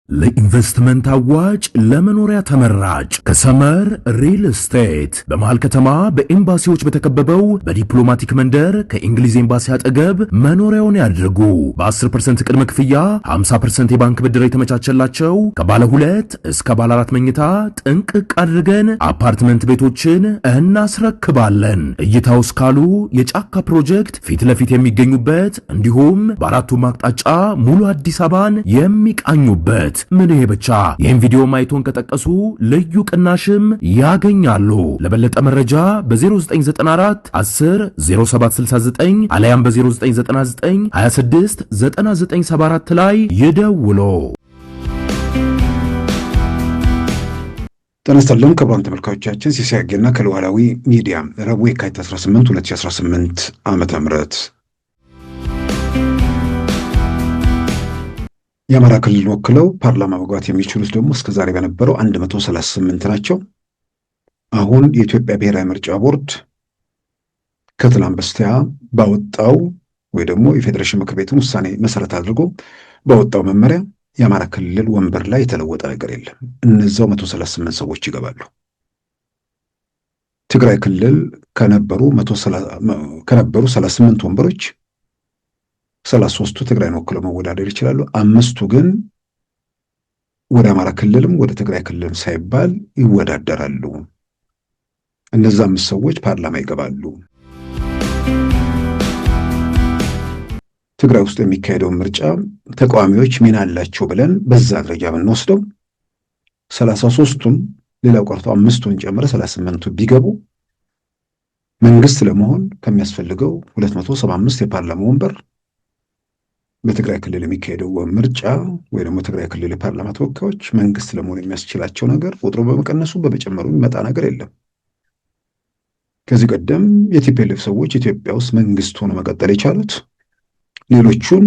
ለኢንቨስትመንት አዋጭ ለመኖሪያ ተመራጭ ከሰመር ሪል ስቴት በመሃል ከተማ በኤምባሲዎች በተከበበው በዲፕሎማቲክ መንደር ከእንግሊዝ ኤምባሲ አጠገብ መኖሪያውን ያድርጉ። በ10% ቅድመ ክፍያ 50% የባንክ ብድር የተመቻቸላቸው ከባለ 2 እስከ ባለ 4 መኝታ ጥንቅቅ አድርገን አፓርትመንት ቤቶችን እናስረክባለን። እይታው እስካሉ የጫካ ፕሮጀክት ፊት ለፊት የሚገኙበት እንዲሁም በአራቱም አቅጣጫ ሙሉ አዲስ አበባን የሚቃኙበት ምን ይሄ ብቻ! ይህን ቪዲዮ ማየቶን ከጠቀሱ ልዩ ቅናሽም ያገኛሉ። ለበለጠ መረጃ በ0994 10 0769 አለያም በ0999 26 9974 ላይ ይደውሉ። ጤና ይስጥልን ክቡራን ተመልካቾቻችን፣ ሲሳይ አጌና ከሉዓላዊ ሚዲያ ረቡዕ የካቲት 18 2018 ዓመተ ምህረት የአማራ ክልል ወክለው ፓርላማ መግባት የሚችሉት ደግሞ እስከዛሬ በነበረው 138 ናቸው። አሁን የኢትዮጵያ ብሔራዊ ምርጫ ቦርድ ከትናንት በስቲያ ባወጣው ወይ ደግሞ የፌዴሬሽን ምክር ቤትን ውሳኔ መሰረት አድርጎ ባወጣው መመሪያ የአማራ ክልል ወንበር ላይ የተለወጠ ነገር የለም። እነዛው 138 ሰዎች ይገባሉ። ትግራይ ክልል ከነበሩ 38 ወንበሮች 33ቱ ትግራይን ወክለው መወዳደር ይችላሉ። 5ቱ ግን ወደ አማራ ክልልም ወደ ትግራይ ክልልም ሳይባል ይወዳደራሉ። እነዛ 5 ሰዎች ፓርላማ ይገባሉ። ትግራይ ውስጥ የሚካሄደው ምርጫ ተቃዋሚዎች ሚና አላቸው ብለን በዛ ደረጃ ብንወስደው 33ቱን ሌላው ቀርቶ 5ቱን ጨምረ 38ቱ ቢገቡ መንግስት ለመሆን ከሚያስፈልገው 275 የፓርላማ ወንበር በትግራይ ክልል የሚካሄደው ምርጫ ወይ ደግሞ ትግራይ ክልል የፓርላማ ተወካዮች መንግስት ለመሆን የሚያስችላቸው ነገር ቁጥሩ በመቀነሱ በመጨመሩ የሚመጣ ነገር የለም። ከዚህ ቀደም የቲፒኤልኤፍ ሰዎች ኢትዮጵያ ውስጥ መንግስት ሆኖ መቀጠል የቻሉት ሌሎቹን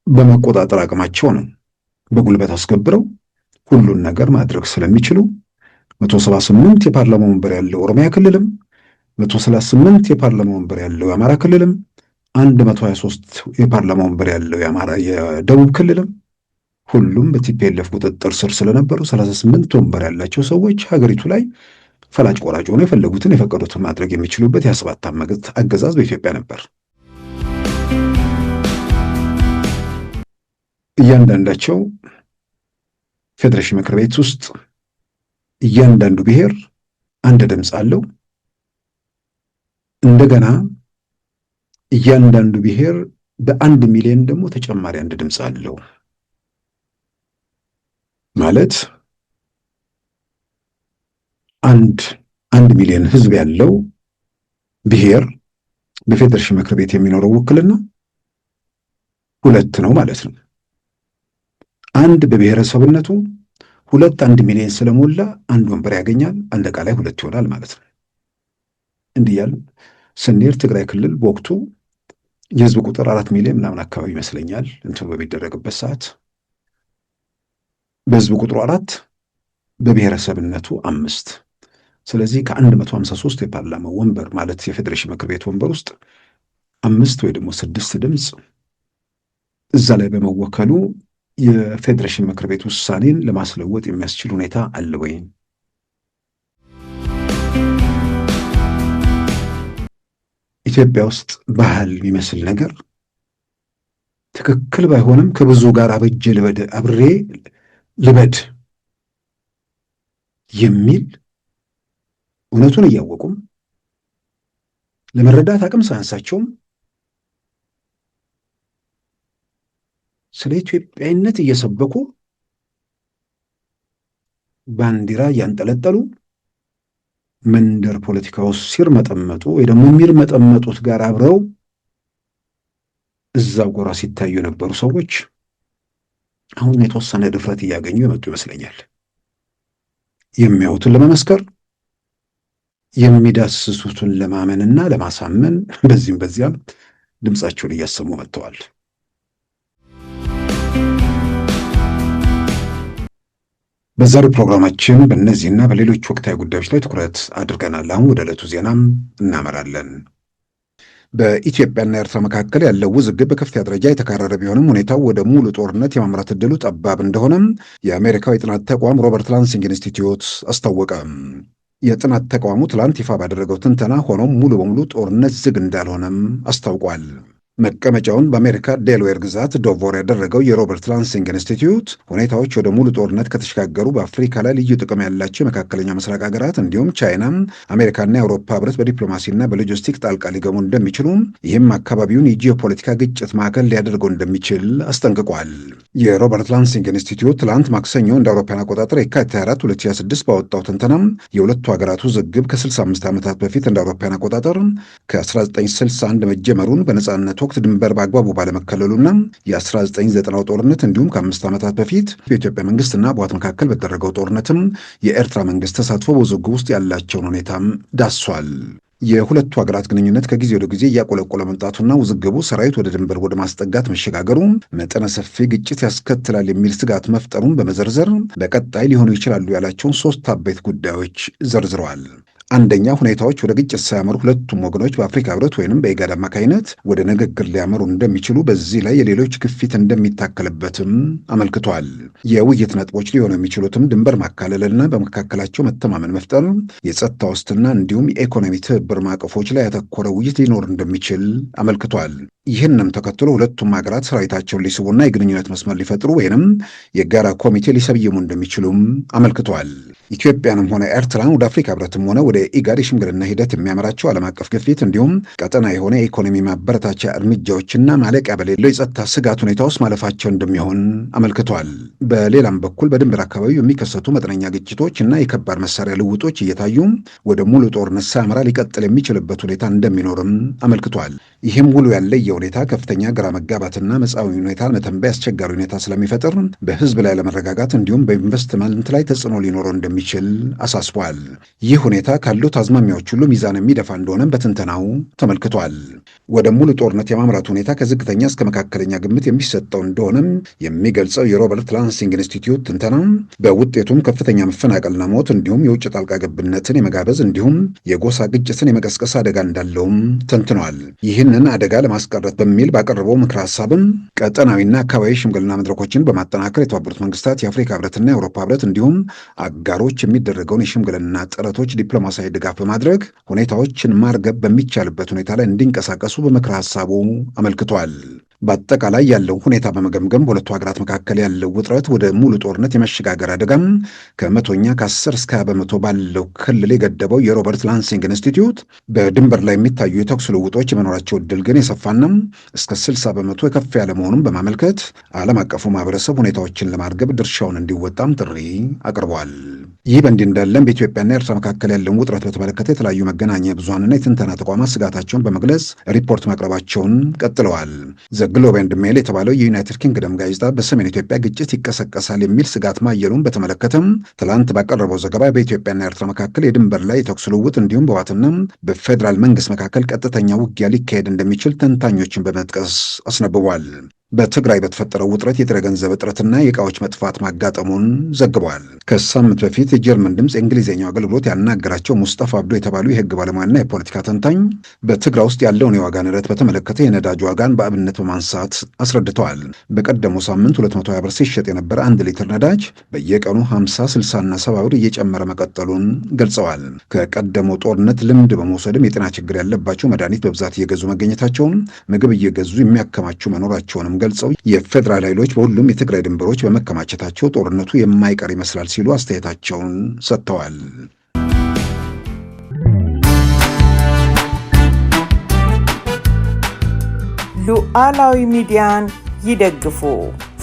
በመቆጣጠር አቅማቸው ነው። በጉልበት አስገብረው ሁሉን ነገር ማድረግ ስለሚችሉ 178 የፓርላማ ወንበር ያለው ኦሮሚያ ክልልም 138 የፓርላማ ወንበር ያለው የአማራ ክልልም 123 የፓርላማ ወንበር ያለው የደቡብ ክልልም ሁሉም በቲፒኤልኤፍ ቁጥጥር ስር ስለነበሩ 38 ወንበር ያላቸው ሰዎች ሀገሪቱ ላይ ፈላጭ ቆራጭ ሆነው የፈለጉትን የፈቀዱትን ማድረግ የሚችሉበት የ7 ዓመት አገዛዝ በኢትዮጵያ ነበር። እያንዳንዳቸው ፌዴሬሽን ምክር ቤት ውስጥ እያንዳንዱ ብሔር አንድ ድምፅ አለው። እንደገና እያንዳንዱ ብሔር በ1 ሚሊዮን ደግሞ ተጨማሪ 1 ድምፅ አለው። ማለት 1 ሚሊዮን ህዝብ ያለው ብሔር በፌዴሬሽን ምክር ቤት የሚኖረው ውክልና 2 ነው ማለት ነው። 1 በብሔረሰብነቱ 1 ሚሊዮን ስለሞላ 1 ወንበር ያገኛል። አጠቃላይ 2 ይሆናል ማለት ነው። እንዲህ ያለ ስንሄድ ትግራይ ክልል በወቅቱ የህዝብ ቁጥር 4 ሚሊዮን ምናምን አካባቢ ይመስለኛል እንትን በሚደረግበት ሰዓት በህዝብ ቁጥሩ 4 በብሔረሰብነቱ 5። ስለዚህ ከ153 የፓርላማ ወንበር ማለት የፌዴሬሽን ምክር ቤት ወንበር ውስጥ 5 ወይ ደግሞ 6 ድምፅ እዛ ላይ በመወከሉ የፌዴሬሽን ምክር ቤት ውሳኔን ለማስለወጥ የሚያስችል ሁኔታ አለ ወይ? ኢትዮጵያ ውስጥ ባህል የሚመስል ነገር ትክክል ባይሆንም ከብዙ ጋር አብሬ ልበድ የሚል እውነቱን እያወቁም ለመረዳት አቅም ሳያንሳቸውም ስለ ኢትዮጵያዊነት እየሰበኩ ባንዲራ እያንጠለጠሉ መንደር ፖለቲካው ሲርመጠመጡ ወይ ደግሞ የሚርመጠመጡት ጋር አብረው እዛው ጎራ ሲታዩ የነበሩ ሰዎች አሁን የተወሰነ ድፍረት እያገኙ የመጡ ይመስለኛል። የሚያዩትን ለመመስከር የሚዳስሱትን ለማመንና ለማሳመን በዚህም በዚያም ድምፃቸውን እያሰሙ መጥተዋል። በዛሬው ፕሮግራማችን በእነዚህና በሌሎች ወቅታዊ ጉዳዮች ላይ ትኩረት አድርገናል። አሁን ወደ ዕለቱ ዜናም እናመራለን። በኢትዮጵያና ኤርትራ መካከል ያለው ውዝግብ በከፍተኛ ደረጃ የተካረረ ቢሆንም ሁኔታው ወደ ሙሉ ጦርነት የማምራት ዕድሉ ጠባብ እንደሆነም የአሜሪካው የጥናት ተቋም ሮበርት ላንሲንግ ኢንስቲትዩት አስታወቀ። የጥናት ተቋሙ ትላንት ይፋ ባደረገው ትንተና ሆኖም ሙሉ በሙሉ ጦርነት ዝግ እንዳልሆነም አስታውቋል። መቀመጫውን በአሜሪካ ዴልዌር ግዛት ዶቮር ያደረገው የሮበርት ላንሲንግ ኢንስቲትዩት ሁኔታዎች ወደ ሙሉ ጦርነት ከተሸጋገሩ በአፍሪካ ላይ ልዩ ጥቅም ያላቸው የመካከለኛው ምስራቅ ሀገራት እንዲሁም ቻይና፣ አሜሪካና የአውሮፓ ህብረት በዲፕሎማሲና በሎጂስቲክ ጣልቃ ሊገቡ እንደሚችሉ፣ ይህም አካባቢውን የጂኦፖለቲካ ግጭት ማዕከል ሊያደርገው እንደሚችል አስጠንቅቋል። የሮበርት ላንሲንግ ኢንስቲትዩት ትላንት ማክሰኞ እንደ አውሮፓውያን አቆጣጠር የካቲት 24 2026 ባወጣው ትንተና የሁለቱ ሀገራት ውዝግብ ከ65 ዓመታት በፊት እንደ አውሮፓውያን አቆጣጠር ከ1961 መጀመሩን በነጻነት ወቅት ድንበር በአግባቡ ባለመከለሉና የ1990 ጦርነት እንዲሁም ከ5 ዓመታት በፊት በኢትዮጵያ መንግስትና በህወሓት መካከል በተደረገው ጦርነትም የኤርትራ መንግስት ተሳትፎ በውዝግቡ ውስጥ ያላቸውን ሁኔታም ዳሷል። የሁለቱ ሀገራት ግንኙነት ከጊዜ ወደ ጊዜ እያቆለቆለ መምጣቱና ውዝግቡ ሰራዊት ወደ ድንበር ወደ ማስጠጋት መሸጋገሩ መጠነ ሰፊ ግጭት ያስከትላል የሚል ስጋት መፍጠሩን በመዘርዘር በቀጣይ ሊሆኑ ይችላሉ ያላቸውን 3 አበይት ጉዳዮች ዘርዝረዋል። አንደኛ፣ ሁኔታዎች ወደ ግጭት ሳያመሩ ሁለቱም ወገኖች በአፍሪካ ህብረት ወይንም በኢጋድ አማካኝነት ወደ ንግግር ሊያመሩ እንደሚችሉ፣ በዚህ ላይ የሌሎች ግፊት እንደሚታከልበትም አመልክቷል። የውይይት ነጥቦች ሊሆኑ የሚችሉትም ድንበር ማካለልና በመካከላቸው መተማመን መፍጠር፣ የጸጥታ ዋስትና እንዲሁም የኢኮኖሚ ትብብር ማዕቀፎች ላይ ያተኮረ ውይይት ሊኖር እንደሚችል አመልክቷል። ይህንም ተከትሎ ሁለቱም ሀገራት ሰራዊታቸውን ሊስቡና የግንኙነት መስመር ሊፈጥሩ ወይንም የጋራ ኮሚቴ ሊሰብይሙ እንደሚችሉም አመልክቷል። ኢትዮጵያንም ሆነ ኤርትራን ወደ አፍሪካ ህብረትም ሆነ ወደ ኢጋድ የሽምግልና ሂደት የሚያመራቸው ዓለም አቀፍ ግፊት እንዲሁም ቀጠና የሆነ የኢኮኖሚ ማበረታቻ እርምጃዎችና ማለቂያ በሌለው የጸጥታ ስጋት ሁኔታ ውስጥ ማለፋቸው እንደሚሆን አመልክቷል። በሌላም በኩል በድንበር አካባቢ የሚከሰቱ መጠነኛ ግጭቶች እና የከባድ መሳሪያ ልውጦች እየታዩ ወደ ሙሉ ጦርነት ሳያመራ ሊቀጥል የሚችልበት ሁኔታ እንደሚኖርም አመልክቷል። ይህም ውሉ ያለየ ሁኔታ ከፍተኛ ግራ መጋባትና መጻዊ ሁኔታ መተንበይ አስቸጋሪ ሁኔታ ስለሚፈጥር በህዝብ ላይ ለመረጋጋት እንዲሁም በኢንቨስትመንት ላይ ተጽዕኖ ሊኖረው እንደሚችል አሳስቧል። ይህ ሁኔታ ካሉት አዝማሚያዎች ሁሉ ሚዛን የሚደፋ እንደሆነም በትንተናው ተመልክቷል። ወደ ሙሉ ጦርነት የማምራት ሁኔታ ከዝቅተኛ እስከ መካከለኛ ግምት የሚሰጠው እንደሆነም የሚገልጸው የሮበርት ላንሲንግ ኢንስቲትዩት ትንተና በውጤቱም ከፍተኛ መፈናቀልና ሞት እንዲሁም የውጭ ጣልቃ ገብነትን የመጋበዝ እንዲሁም የጎሳ ግጭትን የመቀስቀስ አደጋ እንዳለውም ተንትኗል። ይህንን አደጋ ለማስቀረት በሚል ባቀረበው ምክረ ሀሳብም ቀጠናዊና አካባቢ ሽምግልና መድረኮችን በማጠናከር የተባበሩት መንግስታት፣ የአፍሪካ ህብረትና የአውሮፓ ህብረት እንዲሁም አጋሮች የሚደረገውን የሽምግልና ጥረቶች ዲፕሎማሲያዊ ድጋፍ በማድረግ ሁኔታዎችን ማርገብ በሚቻልበት ሁኔታ ላይ እንዲንቀሳቀሱ በምክረ ሀሳቡ አመልክቷል። በአጠቃላይ ያለው ሁኔታ በመገምገም በሁለቱ ሀገራት መካከል ያለው ውጥረት ወደ ሙሉ ጦርነት የመሸጋገር አደጋም ከመቶኛ ከ10 እስከ 20 በመቶ ባለው ክልል የገደበው የሮበርት ላንሲንግ ኢንስቲትዩት በድንበር ላይ የሚታዩ የተኩስ ልውጦች የመኖራቸው ዕድል ግን የሰፋና እስከ 60 በመቶ የከፍ ያለ መሆኑን በማመልከት ዓለም አቀፉ ማህበረሰብ ሁኔታዎችን ለማርገብ ድርሻውን እንዲወጣም ጥሪ አቅርቧል። ይህ በእንዲህ እንዳለም በኢትዮጵያና ኤርትራ መካከል ያለውን ውጥረት በተመለከተ የተለያዩ መገናኛ ብዙሃንና የትንተና ተቋማት ስጋታቸውን በመግለጽ ሪፖርት ማቅረባቸውን ቀጥለዋል። ግሎብ ኤንድ ሜል የተባለው የዩናይትድ ኪንግደም ጋዜጣ በሰሜን ኢትዮጵያ ግጭት ይቀሰቀሳል የሚል ስጋት ማየሉን በተመለከተም ትላንት ባቀረበው ዘገባ በኢትዮጵያና ኤርትራ መካከል የድንበር ላይ የተኩስ ልውውጥ እንዲሁም በህወሓትና በፌዴራል መንግስት መካከል ቀጥተኛ ውጊያ ሊካሄድ እንደሚችል ተንታኞችን በመጥቀስ አስነብቧል። በትግራይ በተፈጠረው ውጥረት የጥሬ ገንዘብ እጥረትና የእቃዎች መጥፋት ማጋጠሙን ዘግቧል። ከሳምንት በፊት የጀርመን ድምፅ የእንግሊዝኛው አገልግሎት ያናገራቸው ሙስጠፋ አብዶ የተባሉ የህግ ባለሙያና የፖለቲካ ተንታኝ በትግራይ ውስጥ ያለውን የዋጋ ንረት በተመለከተ የነዳጅ ዋጋን በአብነት በማንሳት አስረድተዋል። በቀደሙ ሳምንት 220 ብር ሲሸጥ የነበረ 1 ሊትር ነዳጅ በየቀኑ 50፣ 60 እና 70 ብር እየጨመረ መቀጠሉን ገልጸዋል። ከቀደመው ጦርነት ልምድ በመውሰድም የጤና ችግር ያለባቸው መድኃኒት በብዛት እየገዙ መገኘታቸውን፣ ምግብ እየገዙ የሚያከማቹ መኖራቸውንም ገልጸው የፌዴራል ኃይሎች በሁሉም የትግራይ ድንበሮች በመከማቸታቸው ጦርነቱ የማይቀር ይመስላል ሲሉ አስተያየታቸውን ሰጥተዋል። ሉዓላዊ ሚዲያን ይደግፉ።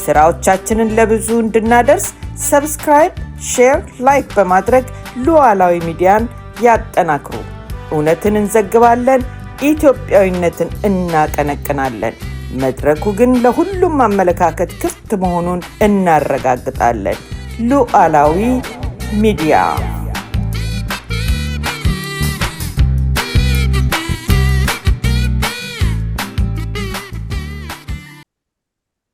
ስራዎቻችንን ለብዙ እንድናደርስ ሰብስክራይብ፣ ሼር፣ ላይክ በማድረግ ሉዓላዊ ሚዲያን ያጠናክሩ። እውነትን እንዘግባለን፣ ኢትዮጵያዊነትን እናቀነቅናለን። መድረኩ ግን ለሁሉም አመለካከት ክፍት መሆኑን እናረጋግጣለን። ሉዓላዊ ሚዲያ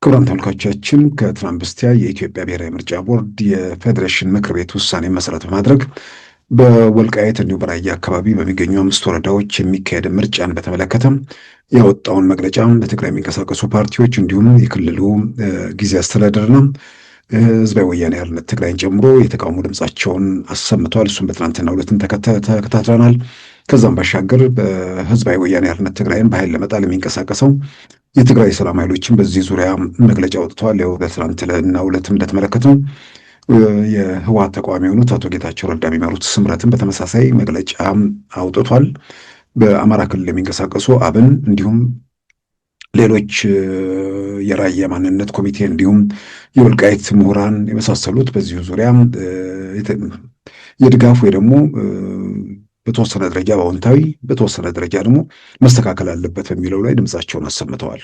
ክቡራን ተመልካቾቻችን ከትናንት በስቲያ የኢትዮጵያ ብሔራዊ ምርጫ ቦርድ የፌዴሬሽን ምክር ቤት ውሳኔ መሰረት በማድረግ በወልቃይት እንዲሁም በራያ አካባቢ በሚገኙ 5 ወረዳዎች የሚካሄድ ምርጫን በተመለከተ ያወጣውን መግለጫ በትግራይ የሚንቀሳቀሱ ፓርቲዎች እንዲሁም የክልሉ ጊዜ አስተዳደርና ህዝባዊ ወያኔ ሓርነት ትግራይን ጨምሮ የተቃውሞ ድምጻቸውን አሰምተዋል። እሱም በትናንትናው ዕለትም ተከታትለናል። ከዛም ባሻገር በህዝባዊ ወያኔ ሓርነት ትግራይን በኃይል ለመጣል የሚንቀሳቀሰው የትግራይ ሰላም ኃይሎችን በዚህ ዙሪያ መግለጫ ወጥተዋል። ያው በትናንትናው ዕለትም እንደተመለከተው የህወሓት ተቃዋሚ የሆኑት አቶ ጌታቸው ረዳ የሚመሩት ስምረትን በተመሳሳይ መግለጫ አውጥቷል። በአማራ ክልል የሚንቀሳቀሱ አብን እንዲሁም ሌሎች የራያ ማንነት ኮሚቴ እንዲሁም የወልቃይት ምሁራን የመሳሰሉት በዚሁ ዙሪያ የድጋፍ ወይ ደግሞ በተወሰነ ደረጃ በአዎንታዊ በተወሰነ ደረጃ ደግሞ መስተካከል አለበት በሚለው ላይ ድምጻቸውን አሰምተዋል።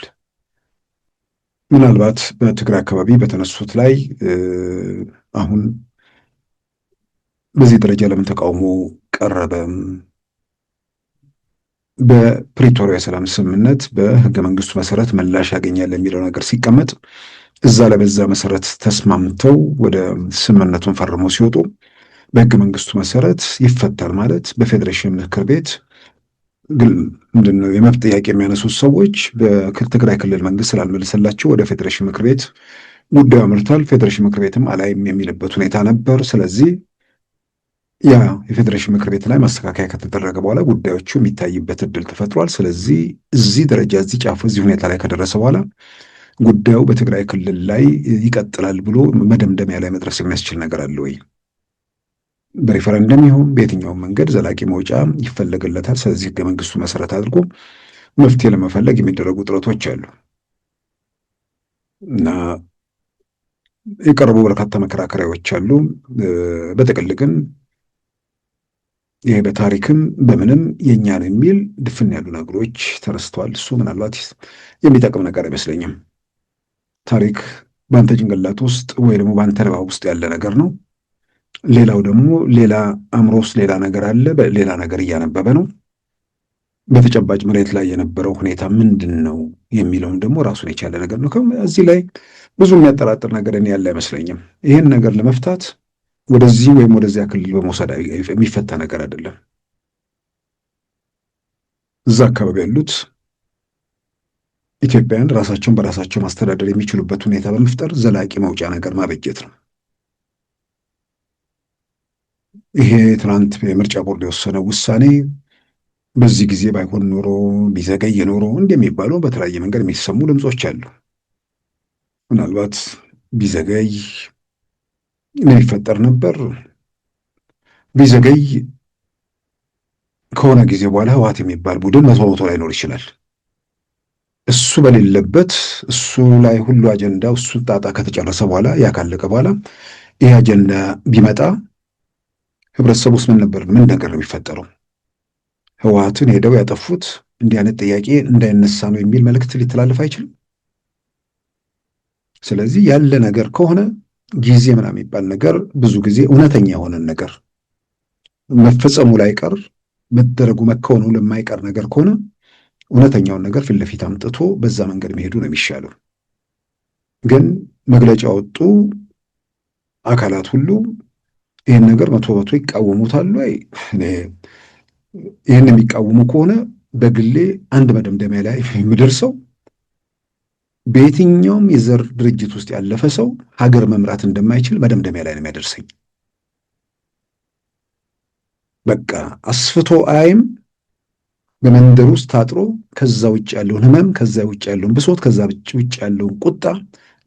ምናልባት በትግራይ አካባቢ በተነሱት ላይ አሁን በዚህ ደረጃ ለምን ተቃውሞ ቀረበ? በፕሪቶሪያ የሰላም ስምምነት በህገ መንግስቱ መሰረት ምላሽ ያገኛል የሚለው ነገር ሲቀመጥ እዛ ላይ በዛ መሰረት ተስማምተው ወደ ስምምነቱን ፈርመው ሲወጡ በህገ መንግስቱ መሰረት ይፈታል ማለት በፌዴሬሽን ምክር ቤት ምንድነው የመብት ጥያቄ የሚያነሱት ሰዎች በትግራይ ክልል መንግስት ስላልመለሰላቸው ወደ ፌዴሬሽን ምክር ቤት ጉዳዩ አምርቷል። ፌዴሬሽን ምክር ቤትም አላይም የሚልበት ሁኔታ ነበር። ስለዚህ ያ የፌዴሬሽን ምክር ቤት ላይ ማስተካከያ ከተደረገ በኋላ ጉዳዮቹ የሚታይበት እድል ተፈጥሯል። ስለዚህ እዚህ ደረጃ እዚህ ጫፍ እዚህ ሁኔታ ላይ ከደረሰ በኋላ ጉዳዩ በትግራይ ክልል ላይ ይቀጥላል ብሎ መደምደሚያ ላይ መድረስ የሚያስችል ነገር አለ ወይ? በሪፈረንደም ይሁን በየትኛውም መንገድ ዘላቂ መውጫ ይፈለግለታል። ስለዚህ ህገ መንግስቱ መሰረት አድርጎ መፍትሄ ለመፈለግ የሚደረጉ ጥረቶች አሉ እና የቀረቡ በርካታ መከራከሪያዎች አሉ። በጥቅል ግን ይሄ በታሪክም በምንም የኛ ነው የሚል ድፍን ያሉ ነገሮች ተረስተዋል። እሱ ምናልባት የሚጠቅም ነገር አይመስለኝም። ታሪክ በአንተ ጭንቅላት ውስጥ ወይ ደግሞ በአንተ ልባብ ውስጥ ያለ ነገር ነው። ሌላው ደግሞ ሌላ አእምሮ ውስጥ ሌላ ነገር አለ፣ በሌላ ነገር እያነበበ ነው። በተጨባጭ መሬት ላይ የነበረው ሁኔታ ምንድን ነው የሚለውም ደግሞ ራሱን የቻለ ነገር ነው። እዚህ ላይ ብዙ የሚያጠራጥር ነገር እኔ ያለ አይመስለኝም። ይህን ነገር ለመፍታት ወደዚህ ወይም ወደዚያ ክልል በመውሰድ የሚፈታ ነገር አይደለም። እዛ አካባቢ ያሉት ኢትዮጵያውያን ራሳቸውን በራሳቸው ማስተዳደር የሚችሉበት ሁኔታ በመፍጠር ዘላቂ መውጫ ነገር ማበጀት ነው። ይሄ ትናንት የምርጫ ቦርድ የወሰነው ውሳኔ በዚህ ጊዜ ባይሆን ኖሮ ቢዘገይ ኖሮ እንደሚባለው በተለያየ መንገድ የሚሰሙ ድምጾች አሉ። ምናልባት ቢዘገይ ምን ይፈጠር ነበር? ቢዘገይ ከሆነ ጊዜ በኋላ ህወሓት የሚባል ቡድን መቶ ላይኖር ይችላል። እሱ በሌለበት እሱ ላይ ሁሉ አጀንዳው እሱ ጣጣ ከተጨረሰ በኋላ ያ ካለቀ በኋላ ይህ አጀንዳ ቢመጣ ህብረተሰቡ ውስጥ ምን ነገር ነው የሚፈጠረው? ህወሓትን ሄደው ያጠፉት እንዲህ አይነት ጥያቄ እንዳይነሳ ነው የሚል መልእክት ሊተላለፍ አይችልም። ስለዚህ ያለ ነገር ከሆነ ጊዜ ምናምን የሚባል ነገር ብዙ ጊዜ እውነተኛ የሆነን ነገር መፈጸሙ ላይ ቀር መደረጉ መከወኑ ለማይቀር ነገር ከሆነ እውነተኛውን ነገር ፊት ለፊት አምጥቶ በዛ መንገድ መሄዱ ነው የሚሻለው። ግን መግለጫ ወጡ አካላት ሁሉ ይህን ነገር መቶ ይቃወሙታል ወይ? ይህን የሚቃወሙ ከሆነ በግሌ አንድ መደምደሚያ ላይ የሚደርሰው በየትኛውም የዘር ድርጅት ውስጥ ያለፈ ሰው ሀገር መምራት እንደማይችል መደምደሚያ ላይ ነው የሚያደርሰኝ። በቃ አስፍቶ አይም በመንደር ውስጥ ታጥሮ ከዛ ውጭ ያለውን ህመም፣ ከዛ ውጭ ያለውን ብሶት፣ ከዛ ውጭ ያለውን ቁጣ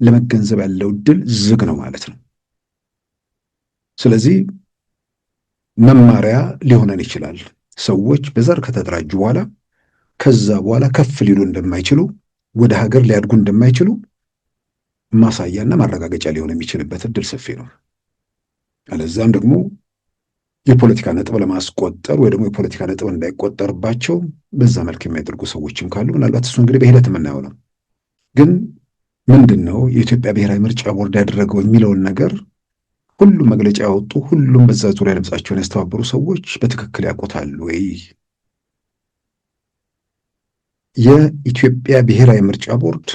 ለመገንዘብ ያለው እድል ዝግ ነው ማለት ነው። ስለዚህ መማሪያ ሊሆነን ይችላል። ሰዎች በዘር ከተደራጁ በኋላ ከዛ በኋላ ከፍ ሊሉ እንደማይችሉ ወደ ሀገር ሊያድጉ እንደማይችሉ ማሳያና ማረጋገጫ ሊሆን የሚችልበት እድል ሰፊ ነው። አለዛም ደግሞ የፖለቲካ ነጥብ ለማስቆጠር ወይ ደግሞ የፖለቲካ ነጥብ እንዳይቆጠርባቸው በዛ መልክ የሚያደርጉ ሰዎችም ካሉ ምናልባት እሱ እንግዲህ በሂደት የምናየው ነው። ግን ምንድን ነው የኢትዮጵያ ብሔራዊ ምርጫ ቦርድ ያደረገው የሚለውን ነገር ሁሉም መግለጫ ያወጡ ሁሉም በዛ ዙሪያ ድምጻቸውን ያስተባበሩ ሰዎች በትክክል ያውቁታል ወይ? የኢትዮጵያ ብሔራዊ ምርጫ ቦርድ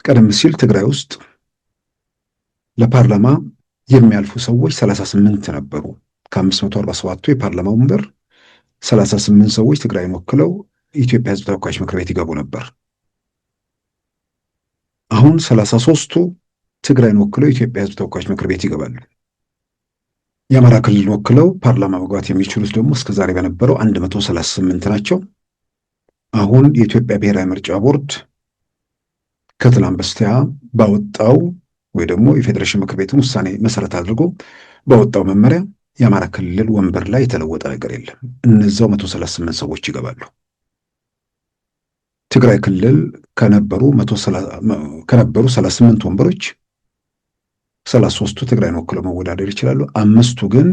ቀደም ሲል ትግራይ ውስጥ ለፓርላማ የሚያልፉ ሰዎች 38 ነበሩ። ከ547ቱ የፓርላማ ወንበር 38 ሰዎች ትግራይን ወክለው የኢትዮጵያ ሕዝብ ተወካዮች ምክር ቤት ይገቡ ነበር። አሁን 33ቱ ትግራይን ወክለው የኢትዮጵያ ሕዝብ ተወካዮች ምክር ቤት ይገባሉ። የአማራ ክልል ወክለው ፓርላማ መግባት የሚችሉት ደግሞ እስከዛሬ በነበረው 138 ናቸው። አሁን የኢትዮጵያ ብሔራዊ ምርጫ ቦርድ ከትላንት በስቲያ ባወጣው ወይ ደግሞ የፌዴሬሽን ምክር ቤትን ውሳኔ መሰረት አድርጎ ባወጣው መመሪያ የአማራ ክልል ወንበር ላይ የተለወጠ ነገር የለም። እነዛው 138 ሰዎች ይገባሉ። ትግራይ ክልል ከነበሩ 38 ወንበሮች 33ቱ ትግራይን ወክለው መወዳደር ይችላሉ። 5ቱ ግን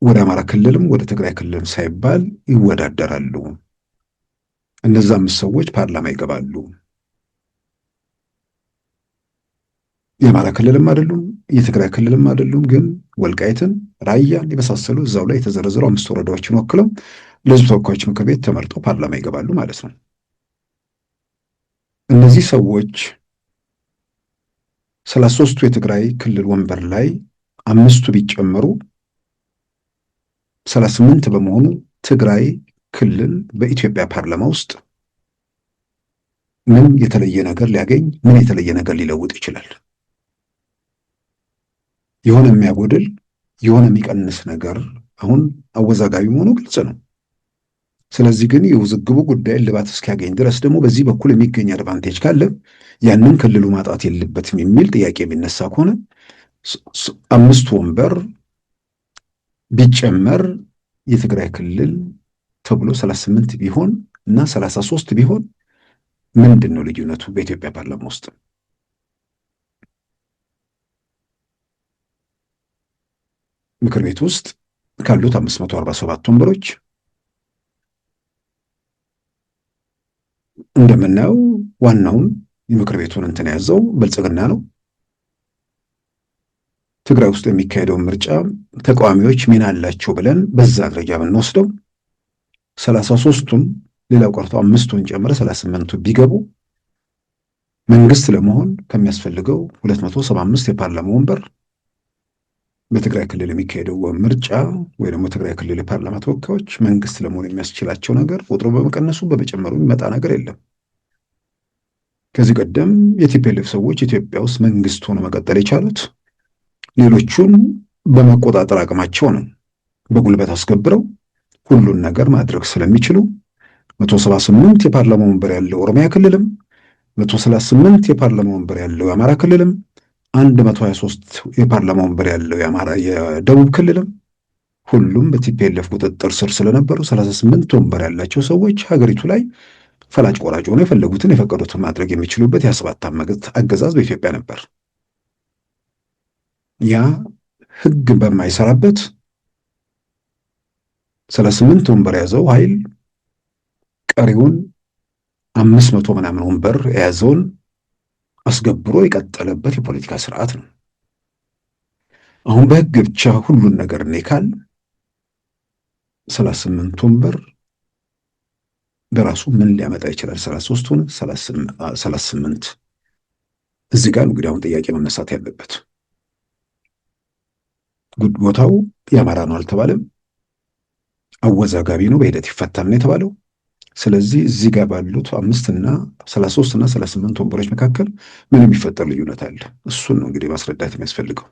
ወደ አማራ ክልልም ወደ ትግራይ ክልልም ሳይባል ይወዳደራሉ። እነዛ 5 ሰዎች ፓርላማ ይገባሉ። የአማራ ክልልም አይደሉም፣ የትግራይ ክልልም አይደሉም። ግን ወልቃይትን፣ ራያን የመሳሰሉ እዛው ላይ የተዘረዘሩ 5 ወረዳዎችን ወክለው ለሕዝብ ተወካዮች ምክር ቤት ተመርጠው ፓርላማ ይገባሉ ማለት ነው። እነዚህ ሰዎች 33ቱ የትግራይ ክልል ወንበር ላይ 5ቱ ቢጨመሩ 38 በመሆኑ ትግራይ ክልል በኢትዮጵያ ፓርላማ ውስጥ ምን የተለየ ነገር ሊያገኝ፣ ምን የተለየ ነገር ሊለውጥ ይችላል? የሆነ የሚያጎድል የሆነ የሚቀንስ ነገር አሁን አወዛጋቢ መሆኑ ግልጽ ነው። ስለዚህ ግን የውዝግቡ ጉዳይ እልባት እስኪያገኝ ድረስ ደግሞ በዚህ በኩል የሚገኝ አድቫንቴጅ ካለ ያንን ክልሉ ማጣት የለበትም የሚል ጥያቄ የሚነሳ ከሆነ 5 ወንበር ቢጨመር የትግራይ ክልል ተብሎ 38 ቢሆን እና 33 ቢሆን ምንድን ነው ልዩነቱ በኢትዮጵያ ፓርላማ ውስጥ? ምክር ቤት ውስጥ ካሉት 547 ወንበሮች እንደምናየው ዋናውን የምክር ቤቱን እንትን የያዘው ብልጽግና ነው። ትግራይ ውስጥ የሚካሄደውን ምርጫ ተቃዋሚዎች ሚና አላቸው ብለን በዛ ደረጃ ብንወስደው 33ቱም ሌላው ቀርቶ 5ቱን ጨምረ 38ቱ ቢገቡ መንግስት ለመሆን ከሚያስፈልገው 275 የፓርላማ ወንበር በትግራይ ክልል የሚካሄደው ምርጫ ወይ ደግሞ ትግራይ ክልል የፓርላማ ተወካዮች መንግስት ለመሆን የሚያስችላቸው ነገር ቁጥሩ በመቀነሱ በመጨመሩ የሚመጣ ነገር የለም። ከዚህ ቀደም የቲፒኤልኤፍ ሰዎች ኢትዮጵያ ውስጥ መንግስት ሆኖ መቀጠል የቻሉት ሌሎቹን በመቆጣጠር አቅማቸው ነው። በጉልበት አስገብረው ሁሉን ነገር ማድረግ ስለሚችሉ 178 የፓርላማ ወንበር ያለው ኦሮሚያ ክልልም 138 የፓርላማ ወንበር ያለው የአማራ ክልልም 123 የፓርላማ ወንበር ያለው የደቡብ ክልልም ሁሉም በቲፒኤልኤፍ ቁጥጥር ስር ስለነበሩ 38 ወንበር ያላቸው ሰዎች ሀገሪቱ ላይ ፈላጭ ቆራጭ ሆነው የፈለጉትን የፈቀዱትን ማድረግ የሚችሉበት የ7 ዓመት አገዛዝ በኢትዮጵያ ነበር። ያ ህግ በማይሰራበት 38 ወንበር የያዘው ኃይል ቀሪውን 500 ምናምን ወንበር የያዘውን አስገብሮ የቀጠለበት የፖለቲካ ስርዓት ነው። አሁን በህግ ብቻ ሁሉን ነገር ካል 38 ወንበር በራሱ ምን ሊያመጣ ይችላል? 33 ሆነ 38 እዚህ ጋር እንግዲህ አሁን ጥያቄ መነሳት ያለበት ቦታው የአማራ ነው አልተባለም። አወዛጋቢ ነው፣ በሂደት ይፈታል ነው የተባለው። ስለዚህ እዚህ ጋር ባሉት 5 እና 33 እና 38 ወንበሮች መካከል ምን የሚፈጠር ልዩነት አለ? እሱን ነው እንግዲህ ማስረዳት የሚያስፈልገው።